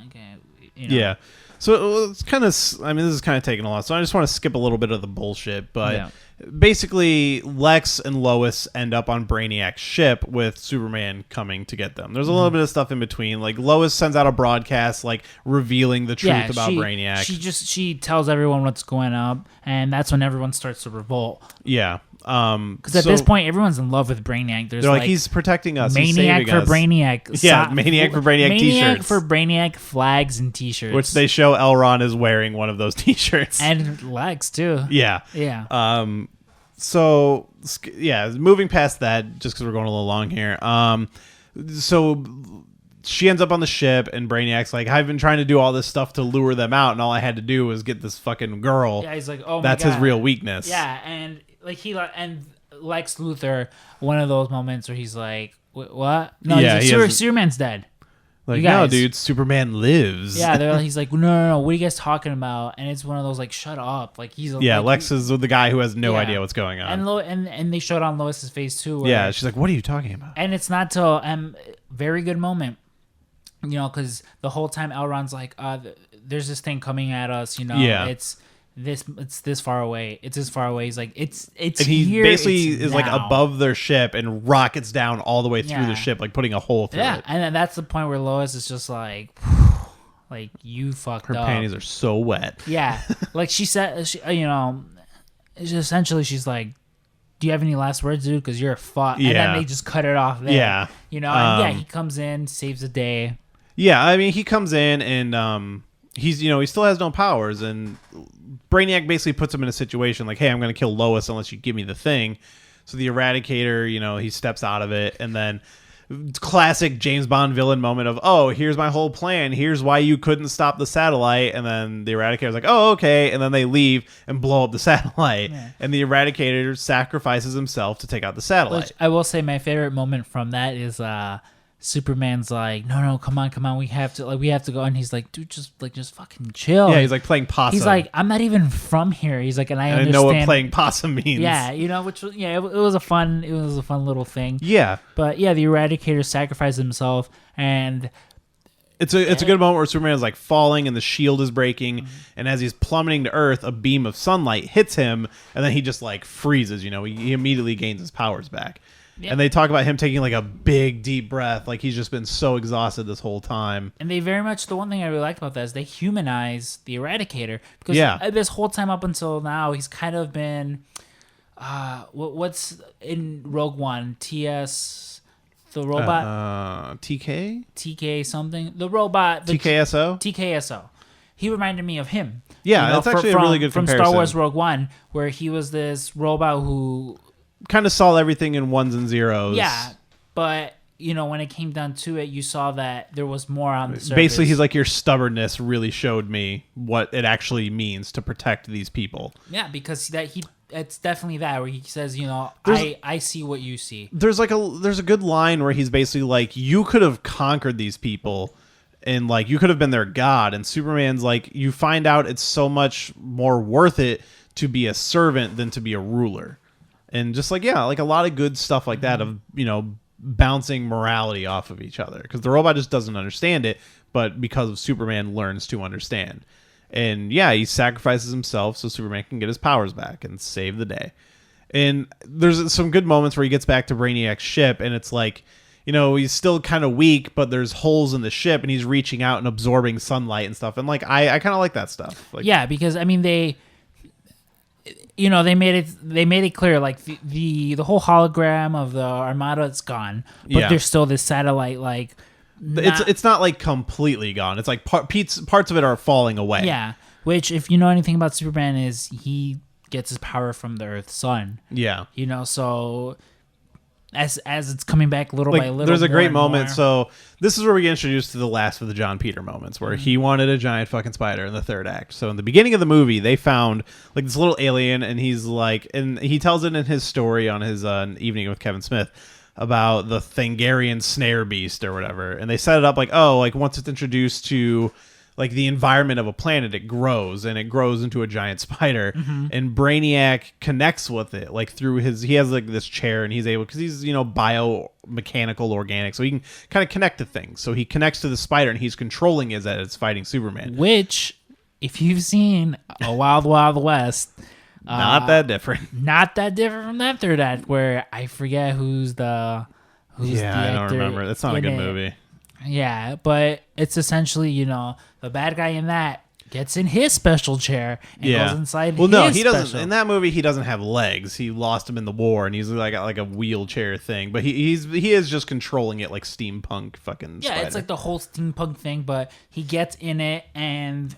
Speaker 2: okay,
Speaker 1: Yeah. So it's kind of, I mean, this is kind of taking a lot. So I just want to skip a little bit of the bullshit. But basically, Lex and Lois end up on Braniac's ship with Superman coming to get them. There's a little bit of stuff in between. Like Lois sends out a broadcast, like revealing the truth about Braniac.
Speaker 2: She tells everyone what's going on, and that's when everyone starts to revolt.
Speaker 1: Yeah.
Speaker 2: Because at this point, everyone's in love with Braniac.
Speaker 1: They're like, he's protecting us.
Speaker 2: Maniac for Braniac.
Speaker 1: Yeah, Maniac for Braniac t-shirts.
Speaker 2: Maniac for Braniac flags and t-shirts.
Speaker 1: Which they show Elron is wearing one of those t-shirts.
Speaker 2: And Lex, too.
Speaker 1: Yeah.
Speaker 2: Yeah.
Speaker 1: So, yeah, moving past that, just because we're going a little long here. So she ends up on the ship, and Brainiac's like, I've been trying to do all this stuff to lure them out, and all I had to do was get this fucking girl.
Speaker 2: Yeah, he's like, oh my
Speaker 1: That's
Speaker 2: God.
Speaker 1: His real weakness.
Speaker 2: Yeah, and and Lex Luthor, one of those moments where he's like, what? No,
Speaker 1: yeah,
Speaker 2: he's like, Superman's dead.
Speaker 1: Like, no, dude, Superman lives.
Speaker 2: Yeah, he's like, no, what are you guys talking about? And it's one of those, like, shut up. Like, he's like,
Speaker 1: Lex is the guy who has no idea what's going on.
Speaker 2: And they showed on Lois's face, too.
Speaker 1: Yeah, she's like, what are you talking about?
Speaker 2: And it's not till, very good moment, because the whole time Elron's like, there's this thing coming at us, it's this far away. It's this far away. He's like, it's
Speaker 1: and he
Speaker 2: here,
Speaker 1: basically
Speaker 2: it's
Speaker 1: is
Speaker 2: now.
Speaker 1: like above their ship and rockets down all the way through the ship, like putting a hole through it.
Speaker 2: Yeah, and then that's the point where Lois is just like, you fucked up.
Speaker 1: Her panties are so wet.
Speaker 2: Yeah, like she said, essentially she's like, do you have any last words, dude? Because you're a fuck. And then they just cut it off there.
Speaker 1: Yeah.
Speaker 2: And he comes in, saves the day.
Speaker 1: Yeah, I mean, he comes in and he's, he still has no powers, and Braniac basically puts him in a situation like, hey, I'm going to kill Lois unless you give me the thing. So the Eradicator, he steps out of it, and then classic James Bond villain moment of, oh, here's my whole plan. Here's why you couldn't stop the satellite. And then the Eradicator's like, oh, okay. And then they leave and blow up the satellite. Yeah. And the Eradicator sacrifices himself to take out the satellite.
Speaker 2: Which I will say my favorite moment from that is Superman's like, no, come on, we have to go, and he's like, dude, just fucking chill.
Speaker 1: Yeah, he's like playing possum.
Speaker 2: He's like, I'm not even from here. He's like, and I understand.
Speaker 1: know what playing possum means.
Speaker 2: Yeah, which was, it was a fun little thing.
Speaker 1: Yeah,
Speaker 2: but yeah, the Eradicator sacrificed himself, and
Speaker 1: it's a good moment where Superman is like falling and the shield is breaking, and as he's plummeting to Earth, a beam of sunlight hits him, and then he just like freezes. He immediately gains his powers back. Yeah. And they talk about him taking like a big deep breath, like he's just been so exhausted this whole time.
Speaker 2: And they very much, the one thing I really liked about that is they humanize the Eradicator, because this whole time up until now he's kind of been what's in Rogue One, TS, the robot, TK something, the robot, TKSO. He reminded me of him.
Speaker 1: Yeah, that's actually a really good comparison
Speaker 2: from Star Wars Rogue One, where he was this robot who
Speaker 1: kind of saw everything in ones and zeros.
Speaker 2: Yeah, but when it came down to it, you saw that there was more on the surface.
Speaker 1: Basically, he's like, your stubbornness really showed me what it actually means to protect these people.
Speaker 2: Yeah, because it's definitely that where he says, I see what you see.
Speaker 1: There's a good line where he's basically like, you could have conquered these people, and like you could have been their god. And Superman's like, you find out it's so much more worth it to be a servant than to be a ruler. And just like, like a lot of good stuff like that of, bouncing morality off of each other. Because the robot just doesn't understand it, but because of Superman learns to understand. And he sacrifices himself so Superman can get his powers back and save the day. And there's some good moments where he gets back to Brainiac's ship, and it's like, he's still kind of weak, but there's holes in the ship, and he's reaching out and absorbing sunlight and stuff. And like, I kind of like that stuff. Like,
Speaker 2: yeah, because I mean, they made it clear, like the whole hologram of the Armada is gone, but there's still this satellite, like
Speaker 1: it's not like completely gone. It's like parts of it are falling away.
Speaker 2: Yeah, which, if you know anything about Superman, is he gets his power from the Earth's sun.
Speaker 1: Yeah,
Speaker 2: so as it's coming back little by little.
Speaker 1: There's a great moment. So this is where we get introduced to the last of the John Peter moments, where he wanted a giant fucking spider in the third act. So in the beginning of the movie, they found like this little alien, and he's like, and he tells it in his story on his Evening with Kevin Smith about the Thangarian snare beast or whatever. And they set it up like, once it's introduced to like the environment of a planet, it grows into a giant spider. And Braniac connects with it like through he has like this chair, and he's able, because he's biomechanical organic, so he can kind of connect to things. So he connects to the spider, and he's controlling it as it's fighting Superman.
Speaker 2: Which if you've seen A Wild Wild West,
Speaker 1: not that different.
Speaker 2: Not that different from that third act, where I forget who's the
Speaker 1: I don't remember. That's not a good movie.
Speaker 2: Yeah, but it's essentially, the bad guy in that gets in his special chair and goes inside
Speaker 1: he doesn't. In that movie, he doesn't have legs. He lost them in the war, and he's got like a wheelchair thing. But he is just controlling it like steampunk fucking spider.
Speaker 2: It's like the whole steampunk thing, but he gets in it, and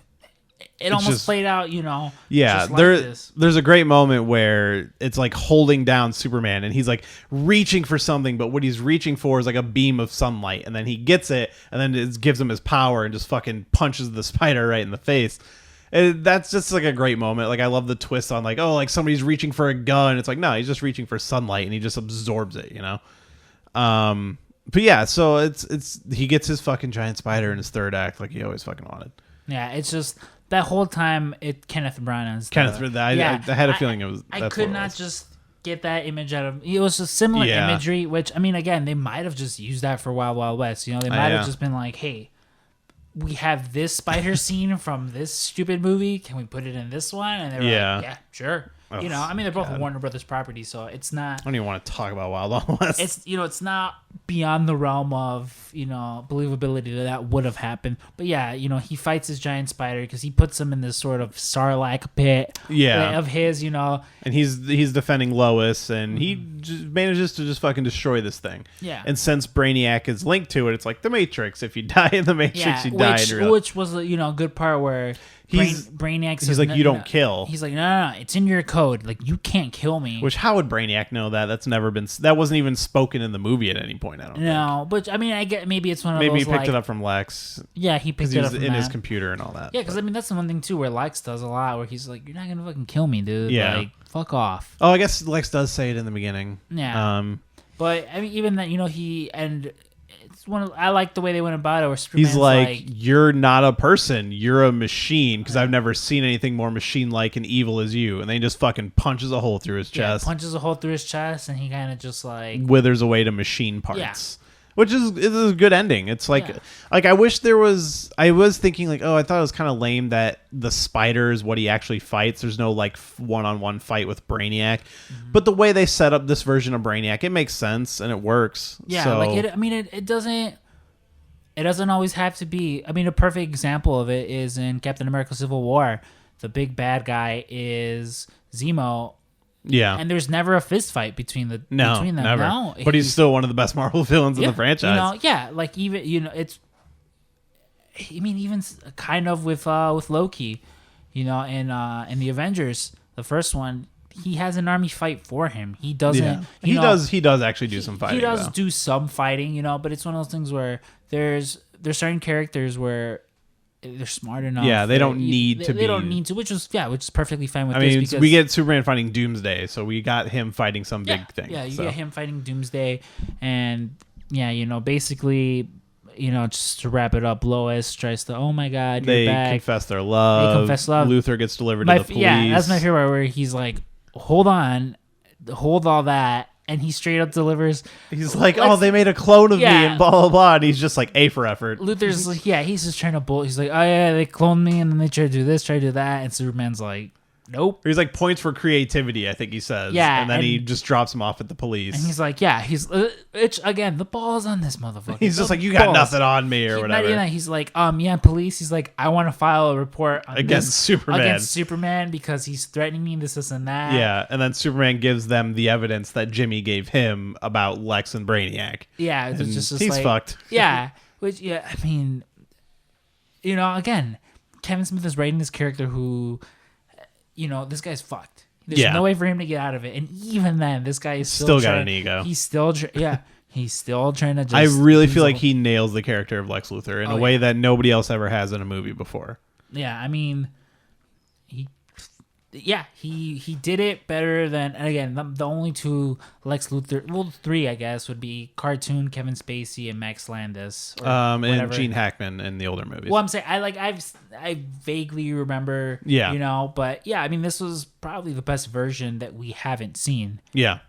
Speaker 2: it almost played out, just like this.
Speaker 1: There's a great moment where it's like holding down Superman, and he's like reaching for something, but what he's reaching for is like a beam of sunlight, and then he gets it, and then it gives him his power and just fucking punches the spider right in the face. And that's just like a great moment. Like, I love the twist on like, oh, like somebody's reaching for a gun. It's like, no, he's just reaching for sunlight, and he just absorbs it, But yeah, so it's he gets his fucking giant spider in his third act, like he always fucking wanted.
Speaker 2: Yeah, it's just that whole time Kenneth Brana's.
Speaker 1: I had a feeling it was.
Speaker 2: I could not just get that image out of. It was just similar imagery, which I mean, again, they might have just used that for Wild Wild West. They might have just been like, hey, we have this spider scene from this stupid movie. Can we put it in this one? And they were like, yeah, sure.
Speaker 1: Oh,
Speaker 2: I mean, they're both Warner Brothers properties, so it's not.
Speaker 1: I don't even want to talk about Wild Wild West.
Speaker 2: It's not beyond the realm of believability that would have happened. But yeah, he fights his giant spider because he puts him in this sort of sarlacc pit. Of his,
Speaker 1: And he's defending Lois, and he just manages to just fucking destroy this thing.
Speaker 2: Yeah.
Speaker 1: And since Braniac is linked to it, it's like the Matrix. If you die in the Matrix, you die in real.
Speaker 2: Which was a good part where. Braniac says,
Speaker 1: he's like, you don't kill.
Speaker 2: He's like, no, it's in your code. Like, you can't kill me.
Speaker 1: Which, how would Braniac know that? That wasn't even spoken in the movie at any point, I don't think.
Speaker 2: No, but I mean, I get maybe it's one of those.
Speaker 1: Maybe he picked it up from Lex.
Speaker 2: Yeah, he picked it up from
Speaker 1: in his computer and all that.
Speaker 2: Yeah, because I mean, that's the one thing too where Lex does a lot, where he's like, you're not gonna fucking kill me, dude.
Speaker 1: Yeah.
Speaker 2: Like, fuck off.
Speaker 1: Oh, I guess Lex does say it in the beginning.
Speaker 2: Yeah. But I mean, even that, I like the way they went about it. Where Superman's
Speaker 1: he's like, you're not a person, you're a machine. Because I've never seen anything more machine-like and evil as you. And then he just fucking punches a hole through his chest.
Speaker 2: Punches a hole through his chest, and he kind of just like
Speaker 1: withers away to machine parts. Yeah. Which is a good ending. It's like, I wish there was. I was thinking like, I thought it was kind of lame that the spider is what he actually fights. There's no like one-on-one fight with Brainiac, but the way they set up this version of Brainiac, it makes sense and it works.
Speaker 2: Yeah,
Speaker 1: so,
Speaker 2: it doesn't. It doesn't always have to be. I mean, a perfect example of it is in Captain America: Civil War. The big bad guy is Zemo.
Speaker 1: Yeah,
Speaker 2: and there's never a fist fight between them.
Speaker 1: Never.
Speaker 2: No,
Speaker 1: but he's still one of the best Marvel villains in the franchise.
Speaker 2: Like even it's. I mean, even kind of with Loki, in the Avengers, the first one, he has an army fight for him. He doesn't.
Speaker 1: Yeah. He does actually do some fighting.
Speaker 2: He does do some fighting, but it's one of those things where there's certain characters where they're smart enough.
Speaker 1: Yeah, they don't need to.
Speaker 2: They don't need to, which is perfectly fine with this.
Speaker 1: I mean,
Speaker 2: because
Speaker 1: we get Superman fighting Doomsday, so we got him fighting some big thing.
Speaker 2: Yeah, you get him fighting Doomsday, and basically, just to wrap it up, Lois tries to, oh my God, you're back.
Speaker 1: They confess their love.
Speaker 2: They confess love.
Speaker 1: Luthor gets delivered to the police.
Speaker 2: Yeah, that's my favorite part, where he's like, hold on, hold all that. And he straight up delivers.
Speaker 1: He's like, they made a clone of me and blah, blah, blah. And he's just like, A for effort.
Speaker 2: Luthor's like, he's just trying to bull. He's like, oh, yeah, they cloned me and then they tried to do this, tried to do that. And Superman's like, nope.
Speaker 1: He's like, points for creativity, I think he says.
Speaker 2: Yeah.
Speaker 1: And then he just drops him off at the police.
Speaker 2: And he's like, again, the ball's on this motherfucker.
Speaker 1: He's just like, you got nothing on me or whatever.
Speaker 2: He's like, police. He's like, I want to file a report
Speaker 1: against
Speaker 2: Superman because he's threatening me, this and that.
Speaker 1: Yeah. And then Superman gives them the evidence that Jimmy gave him about Lex and Brainiac.
Speaker 2: Yeah. It's just
Speaker 1: he's fucked.
Speaker 2: Yeah. Which, I mean, again, Kevin Smith is writing this character who, this guy's fucked. There's no way for him to get out of it. And even then, this guy is still
Speaker 1: got an ego.
Speaker 2: He's still, he's still trying to just...
Speaker 1: I really feel like he nails the character of Lex Luthor in a way that nobody else ever has in a movie before.
Speaker 2: Yeah, I mean, he did it better than... And again, the only two Lex Luthor... Well, three, I guess, would be cartoon Kevin Spacey and Max Landis.
Speaker 1: And Gene Hackman in the older movies.
Speaker 2: Well, I'm saying, I vaguely remember, but I mean, this was probably the best version that we haven't seen.
Speaker 1: Yeah.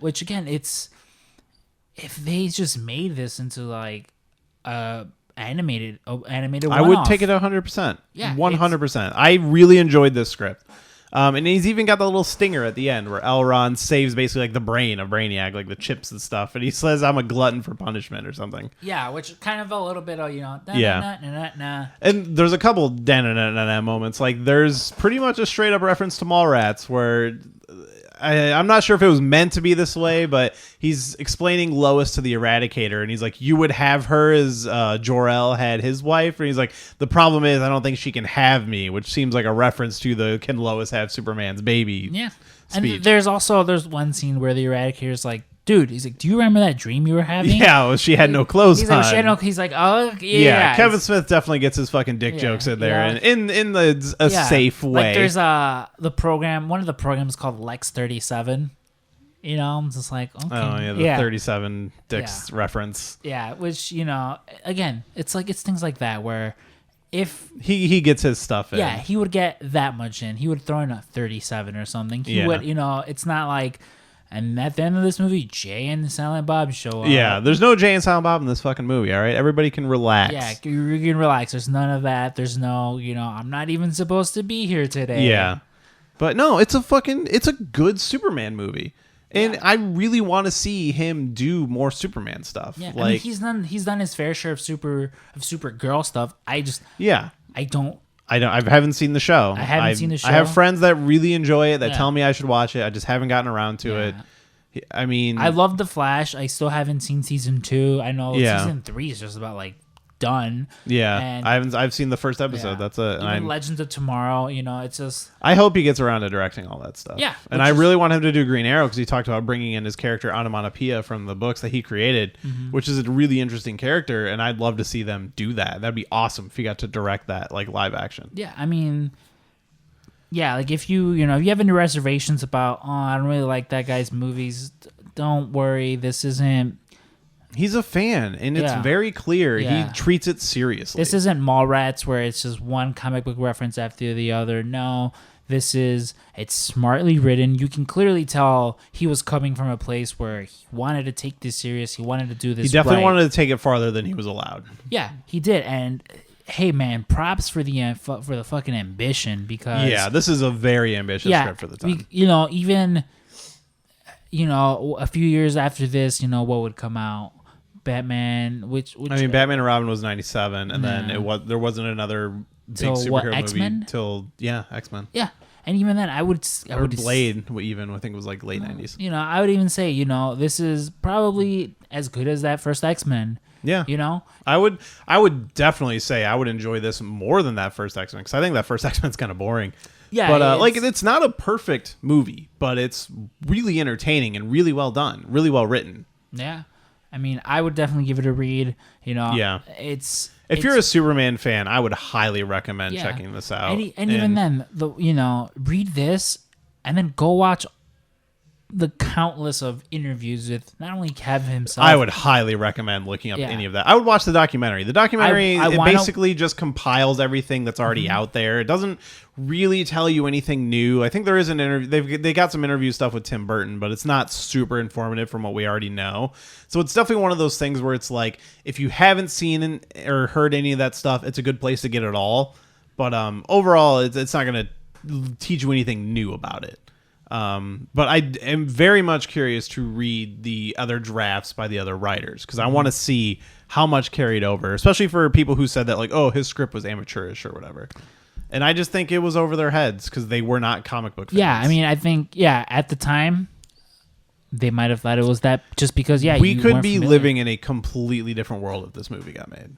Speaker 2: Which again, if they just made this into like a animated
Speaker 1: I would
Speaker 2: one-off.
Speaker 1: take it 100%.
Speaker 2: Yeah,
Speaker 1: 100%. I really enjoyed this script. And he's even got the little stinger at the end where Elrond saves basically like the brain of Braniac, like the chips and stuff. And he says, I'm a glutton for punishment or something.
Speaker 2: Yeah, which kind of a little bit of,
Speaker 1: Yeah. And there's a couple da-na-na-na-na moments. Like there's pretty much a straight up reference to Mallrats where I'm not sure if it was meant to be this way, but he's explaining Lois to the Eradicator, and he's like, you would have her as Jor-El had his wife, and he's like, the problem is I don't think she can have me, which seems like a reference to the can Lois have Superman's baby speech.
Speaker 2: And there's one scene where the Eradicator's like, dude, he's like, do you remember that dream you were having?
Speaker 1: Yeah, well, she had no clothes
Speaker 2: he's
Speaker 1: on.
Speaker 2: like, she had no, he's like, oh, yeah.
Speaker 1: Kevin Smith definitely gets his fucking dick jokes in there, and in a safe way.
Speaker 2: Like there's one of the programs called Lex 37. You know, I'm just like, okay.
Speaker 1: Oh, yeah, the 37 dicks reference.
Speaker 2: Yeah, which, again, it's things like that where if
Speaker 1: he gets his stuff in.
Speaker 2: Yeah, he would get that much in. He would throw in a 37 or something. He would, it's not like, and at the end of this movie, Jay and Silent Bob show up.
Speaker 1: Yeah, there's no Jay and Silent Bob in this fucking movie, all right? Everybody can relax.
Speaker 2: Yeah, you can relax. There's none of that. There's no, I'm not even supposed to be here today.
Speaker 1: Yeah. But no, it's a good Superman movie. And I really want to see him do more Superman stuff.
Speaker 2: Yeah,
Speaker 1: like,
Speaker 2: he's done his fair share of Supergirl stuff. I
Speaker 1: haven't seen the show.
Speaker 2: I haven't seen the show.
Speaker 1: I have friends that really enjoy it that tell me I should watch it. I just haven't gotten around to it. I mean,
Speaker 2: I love The Flash. I still haven't seen season 2. I know season 3 is just about like done.
Speaker 1: Yeah,
Speaker 2: and
Speaker 1: I've seen the first episode. That's it.
Speaker 2: Even Legends of Tomorrow. It's just.
Speaker 1: I hope he gets around to directing all that stuff.
Speaker 2: Yeah,
Speaker 1: and I really want him to do Green Arrow because he talked about bringing in his character Onomatopoeia from the books that he created, which is a really interesting character, and I'd love to see them do that. That'd be awesome if he got to direct that like live action.
Speaker 2: Yeah, I mean. Yeah, like if you if you have any reservations about, I don't really like that guy's movies, don't worry. This isn't.
Speaker 1: He's a fan, and it's very clear he treats it seriously.
Speaker 2: This isn't Mallrats where it's just one comic book reference after the other. No, it's smartly written. You can clearly tell he was coming from a place where he wanted to take this serious. He wanted to do this.
Speaker 1: He definitely wanted to take it farther than he was allowed.
Speaker 2: Yeah, he did, and. Hey man, props for the fucking ambition because
Speaker 1: this is a very ambitious script for the time.
Speaker 2: Even a few years after this, what would come out? Batman, which
Speaker 1: I mean, Batman and Robin was 97, and then there wasn't another big superhero movie till X-Men.
Speaker 2: Yeah, and even then, I would
Speaker 1: Blade even I think it was like late 90s.
Speaker 2: I would even say this is probably as good as that first X-Men.
Speaker 1: Yeah, I would definitely say I would enjoy this more than that first X-Men because I think that first X-Men's kind of boring.
Speaker 2: Yeah,
Speaker 1: but it's not a perfect movie, but it's really entertaining and really well done, really well written.
Speaker 2: Yeah, I mean, I would definitely give it a read.
Speaker 1: If you're a Superman fan, I would highly recommend checking this out.
Speaker 2: And even then, read this and then go watch the countless of interviews with not only Kevin himself.
Speaker 1: I would highly recommend looking up any of that. I would watch the documentary. The documentary basically just compiles everything that's already out there. It doesn't really tell you anything new. I think there is an interview. They got some interview stuff with Tim Burton, but it's not super informative from what we already know. So it's definitely one of those things where it's like if you haven't seen or heard any of that stuff, it's a good place to get it all. But overall, it's not going to teach you anything new about it. But I am very much curious to read the other drafts by the other writers because I want to see how much carried over, especially for people who said that like, oh, his script was amateurish or whatever. And I just think it was over their heads because they were not comic book fans.
Speaker 2: Yeah, I mean, I think, at the time, they might have thought it was that just because,
Speaker 1: we could be living in a completely different world if this movie got made.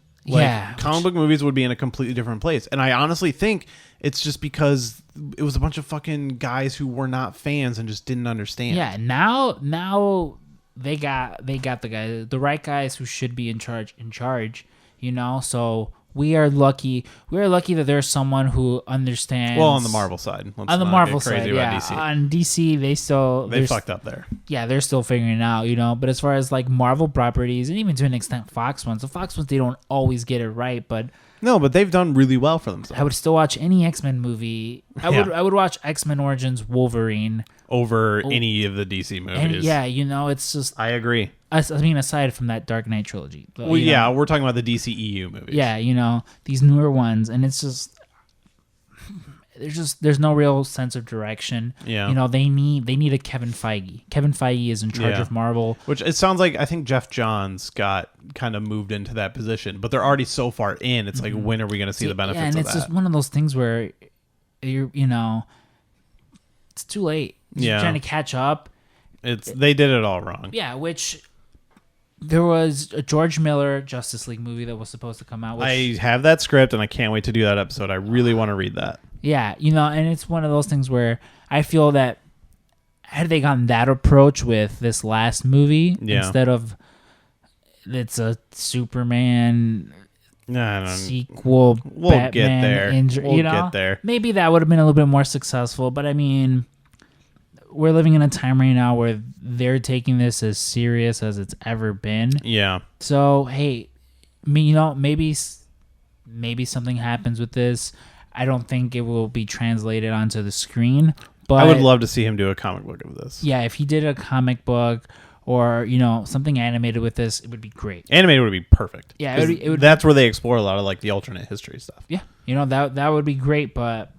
Speaker 1: Comic book movies would be in a completely different place. And I honestly think it's just because it was a bunch of fucking guys who were not fans and just didn't understand.
Speaker 2: Yeah, now they got the right guys who should be in charge, so we are lucky that there's someone who understands.
Speaker 1: Well, on the Marvel side.
Speaker 2: On the Marvel side,
Speaker 1: DC.
Speaker 2: On DC, they
Speaker 1: fucked up there.
Speaker 2: Yeah, they're still figuring it out, But as far as like Marvel properties and even to an extent Fox ones, they don't always get it right. But
Speaker 1: No, but they've done really well for themselves.
Speaker 2: I would still watch any X-Men movie. I would watch X-Men Origins Wolverine
Speaker 1: over any of the DC movies.
Speaker 2: And it's just.
Speaker 1: I agree.
Speaker 2: I mean, aside from that Dark Knight trilogy. But,
Speaker 1: we're talking about the DCEU movies.
Speaker 2: Yeah, these newer ones, and it's just. There's no real sense of direction.
Speaker 1: Yeah.
Speaker 2: They need a Kevin Feige. Kevin Feige is in charge of Marvel.
Speaker 1: Which it sounds like I think Jeff Johns got kind of moved into that position, but they're already so far in. It's like, when are we going to see the benefits of that?
Speaker 2: And it's just one of those things where it's too late. You're trying to catch up.
Speaker 1: They did it all wrong.
Speaker 2: Yeah, which there was a George Miller Justice League movie that was supposed to come out.
Speaker 1: I have that script, and I can't wait to do that episode. I really want to read that.
Speaker 2: Yeah, and it's one of those things where I feel that had they gotten that approach with this last movie instead of it's a Superman sequel,
Speaker 1: we'll
Speaker 2: Batman
Speaker 1: get there. We'll get there.
Speaker 2: Maybe that would have been a little bit more successful. But I mean, we're living in a time right now where they're taking this as serious as it's ever been.
Speaker 1: Yeah.
Speaker 2: So hey, maybe something happens with this. I don't think it will be translated onto the screen, but
Speaker 1: I would love to see him do a comic book of this.
Speaker 2: Yeah, if he did a comic book or something animated with this, it would be great.
Speaker 1: Animated would be perfect.
Speaker 2: Yeah, it would.
Speaker 1: That's where they explore a lot of like the alternate history stuff.
Speaker 2: Yeah, that would be great, but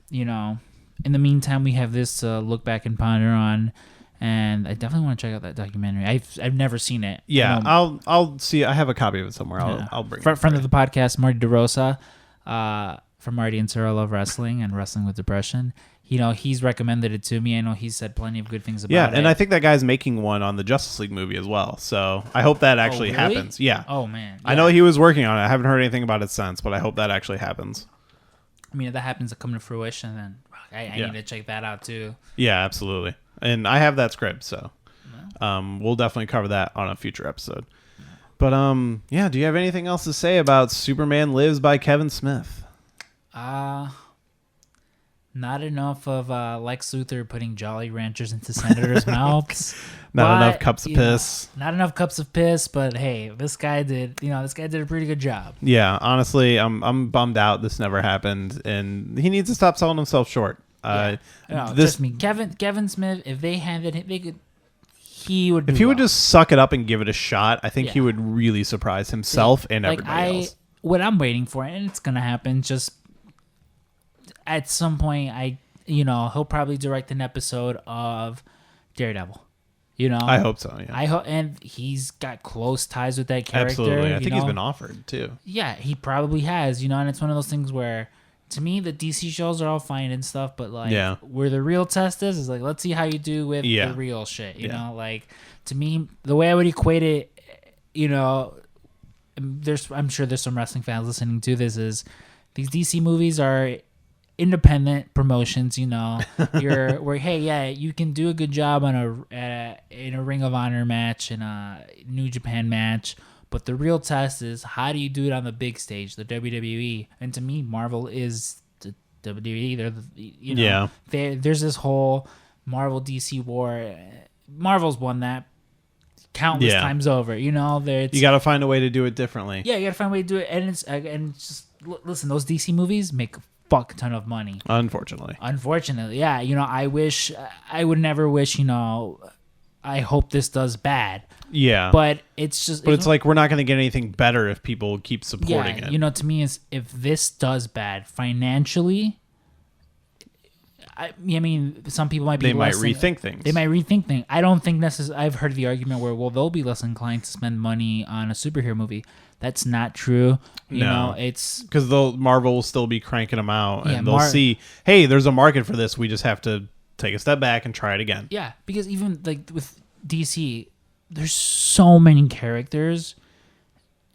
Speaker 2: in the meantime, we have this to look back and ponder on. And I definitely want to check out that documentary. I've never seen it.
Speaker 1: Yeah, I'll see. I have a copy of it somewhere. I'll bring it.
Speaker 2: Friend of the podcast, Marty DeRosa. From Marty and Sarah Love Wrestling and Wrestling with Depression. He's recommended it to me. I know he's said plenty of good things about it.
Speaker 1: Yeah, and I think that guy's making one on the Justice League movie as well. So I hope that actually happens. Yeah.
Speaker 2: Oh, man. Yeah.
Speaker 1: I know he was working on it. I haven't heard anything about it since, but I hope that actually happens.
Speaker 2: I mean, if that happens to come to fruition, then I need to check that out too.
Speaker 1: Yeah, absolutely. And I have that script, so we'll definitely cover that on a future episode. But do you have anything else to say about Superman Lives by Kevin Smith?
Speaker 2: Not enough of Lex Luthor putting Jolly Ranchers into senators' mouths.
Speaker 1: Not enough cups of piss.
Speaker 2: Not enough cups of piss, but hey, this guy did a pretty good job.
Speaker 1: Yeah, honestly, I'm bummed out this never happened, and he needs to stop selling himself short.
Speaker 2: Trust me, Kevin Smith, if they had it, they could. He would.
Speaker 1: If he would just suck it up and give it a shot, I think he would really surprise himself and everybody else.
Speaker 2: What I'm waiting for, and it's gonna happen, just. At some point, he'll probably direct an episode of Daredevil.
Speaker 1: I hope so. Yeah,
Speaker 2: and he's got close ties with that character.
Speaker 1: Absolutely, I think he's been offered too.
Speaker 2: Yeah, he probably has. And it's one of those things where, to me, the DC shows are all fine and stuff, but where the real test is like, let's see how you do with the real shit. You know, like to me, the way I would equate it, I'm sure there's some wrestling fans listening to this is these DC movies are independent promotions, you can do a good job on in a Ring of Honor match, in a New Japan match, but the real test is how do you do it on the big stage, the WWE. And to me, Marvel is the WWE. There's this whole Marvel DC war. Marvel's won that countless times over. You got to
Speaker 1: find a way to do it differently.
Speaker 2: Yeah, you got to find a way to do it, and it's just listen. Those DC movies make fuck ton of money. Unfortunately, yeah. I would never wish, I hope this does bad.
Speaker 1: Yeah.
Speaker 2: But it's just...
Speaker 1: But it's like we're not going to get anything better if people keep supporting it.
Speaker 2: To me, is if this does bad financially... I mean, some people might be
Speaker 1: They might rethink things.
Speaker 2: I don't think necessarily... I've heard the argument where, they'll be less inclined to spend money on a superhero movie. That's not true. It's...
Speaker 1: Because Marvel will still be cranking them out, and they'll see, hey, there's a market for this. We just have to take a step back and try it again.
Speaker 2: Yeah, because even with DC, there's so many characters.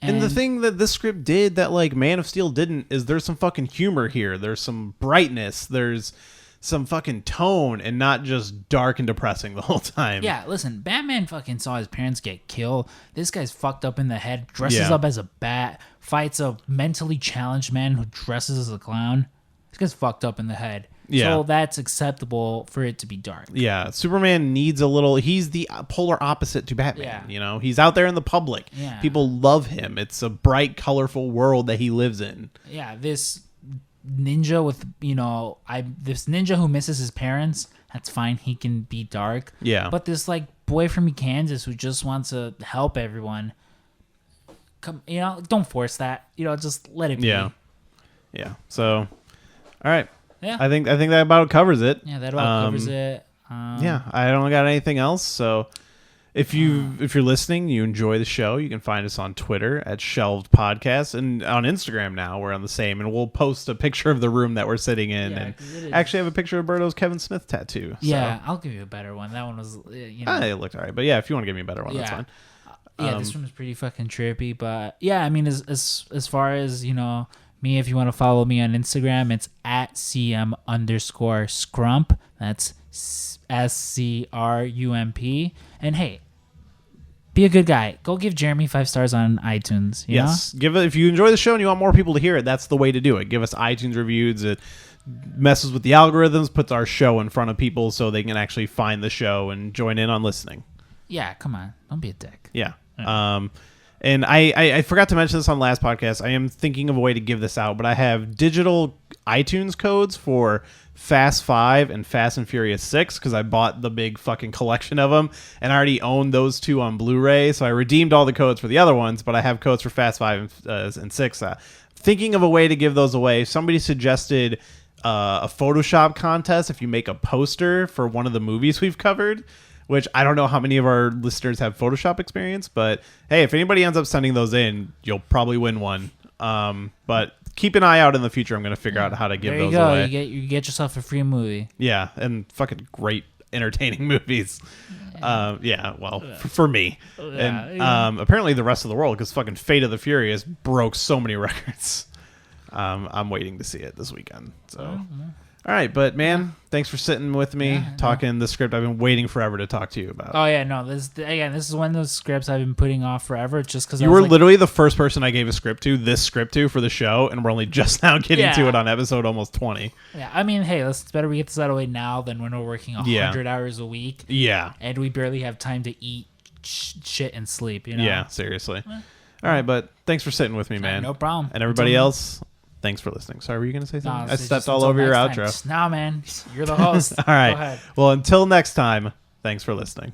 Speaker 1: And the thing that this script did that Man of Steel didn't is there's some fucking humor here. There's some brightness. There's some fucking tone and not just dark and depressing the whole time.
Speaker 2: Yeah, listen, Batman fucking saw his parents get killed. This guy's fucked up in the head, dresses up as a bat, fights a mentally challenged man who dresses as a clown. This guy's fucked up in the head.
Speaker 1: Yeah.
Speaker 2: So that's acceptable for it to be dark.
Speaker 1: Yeah, Superman needs a little. He's the polar opposite to Batman.
Speaker 2: Yeah.
Speaker 1: He's out there in the public.
Speaker 2: Yeah.
Speaker 1: People love him. It's a bright, colorful world that he lives in.
Speaker 2: Yeah, this ninja with, this ninja who misses his parents, that's fine. He can be dark.
Speaker 1: Yeah.
Speaker 2: But this, boy from Kansas who just wants to help everyone, don't force that. Just let it be.
Speaker 1: Yeah. Yeah. So, all right.
Speaker 2: Yeah.
Speaker 1: I think that about covers it.
Speaker 2: Yeah, that about covers it.
Speaker 1: Yeah, I don't got anything else. So, if you're listening, you enjoy the show, you can find us on Twitter at Shelved Podcast, and on Instagram now we're on the same. And we'll post a picture of the room that we're sitting in, and actually have a picture of Berto's Kevin Smith tattoo. So.
Speaker 2: Yeah, I'll give you a better one. That one was,
Speaker 1: it looked alright, but yeah, if you want to give me a better one, that's fine.
Speaker 2: Yeah, this room is pretty fucking trippy, but yeah, I mean, as far as me, if you want to follow me on Instagram, it's at @CM_Scrump. That's SCRUMP. And hey, be a good guy. Go give Jeremy 5 stars on iTunes.
Speaker 1: Yes. Give it, if you enjoy the show and you want more people to hear it, that's the way to do it. Give us iTunes reviews. It messes with the algorithms, puts our show in front of people so they can actually find the show and join in on listening.
Speaker 2: Yeah, come on. Don't be a dick.
Speaker 1: Yeah. And I forgot to mention this on the last podcast. I am thinking of a way to give this out, but I have digital iTunes codes for Fast 5 and Fast and Furious 6 because I bought the big fucking collection of them, and I already own those two on Blu-ray, so I redeemed all the codes for the other ones, but I have codes for Fast 5 and 6. Thinking of a way to give those away. Somebody suggested a Photoshop contest if you make a poster for one of the movies we've covered, which I don't know how many of our listeners have Photoshop experience, but hey, if anybody ends up sending those in, you'll probably win one. But keep an eye out in the future. I'm going to figure out how to give those away.
Speaker 2: You get yourself a free movie.
Speaker 1: Yeah, and fucking great, entertaining movies. For me. And apparently the rest of the world, because fucking Fate of the Furious broke so many records. I'm waiting to see it this weekend. So... All right, but man, thanks for sitting with me, talking the script I've been waiting forever to talk to you about.
Speaker 2: Oh yeah, no, this is one of those scripts I've been putting off forever, just because
Speaker 1: you were literally the first person I gave this script to for the show, and we're only just now getting to it on episode almost 20.
Speaker 2: Yeah, I mean, hey, it's better we get this out of the way now than when we're working 100 hours a week.
Speaker 1: Yeah,
Speaker 2: and we barely have time to eat, shit, and sleep.
Speaker 1: Yeah, seriously. All right, but thanks for sitting with me, man.
Speaker 2: No problem.
Speaker 1: And everybody else. Thanks for listening. Sorry, were you going to say something? I stepped all over your outro.
Speaker 2: Nah, man. You're the host.
Speaker 1: All right.
Speaker 2: Go ahead.
Speaker 1: Well, until next time, thanks for listening.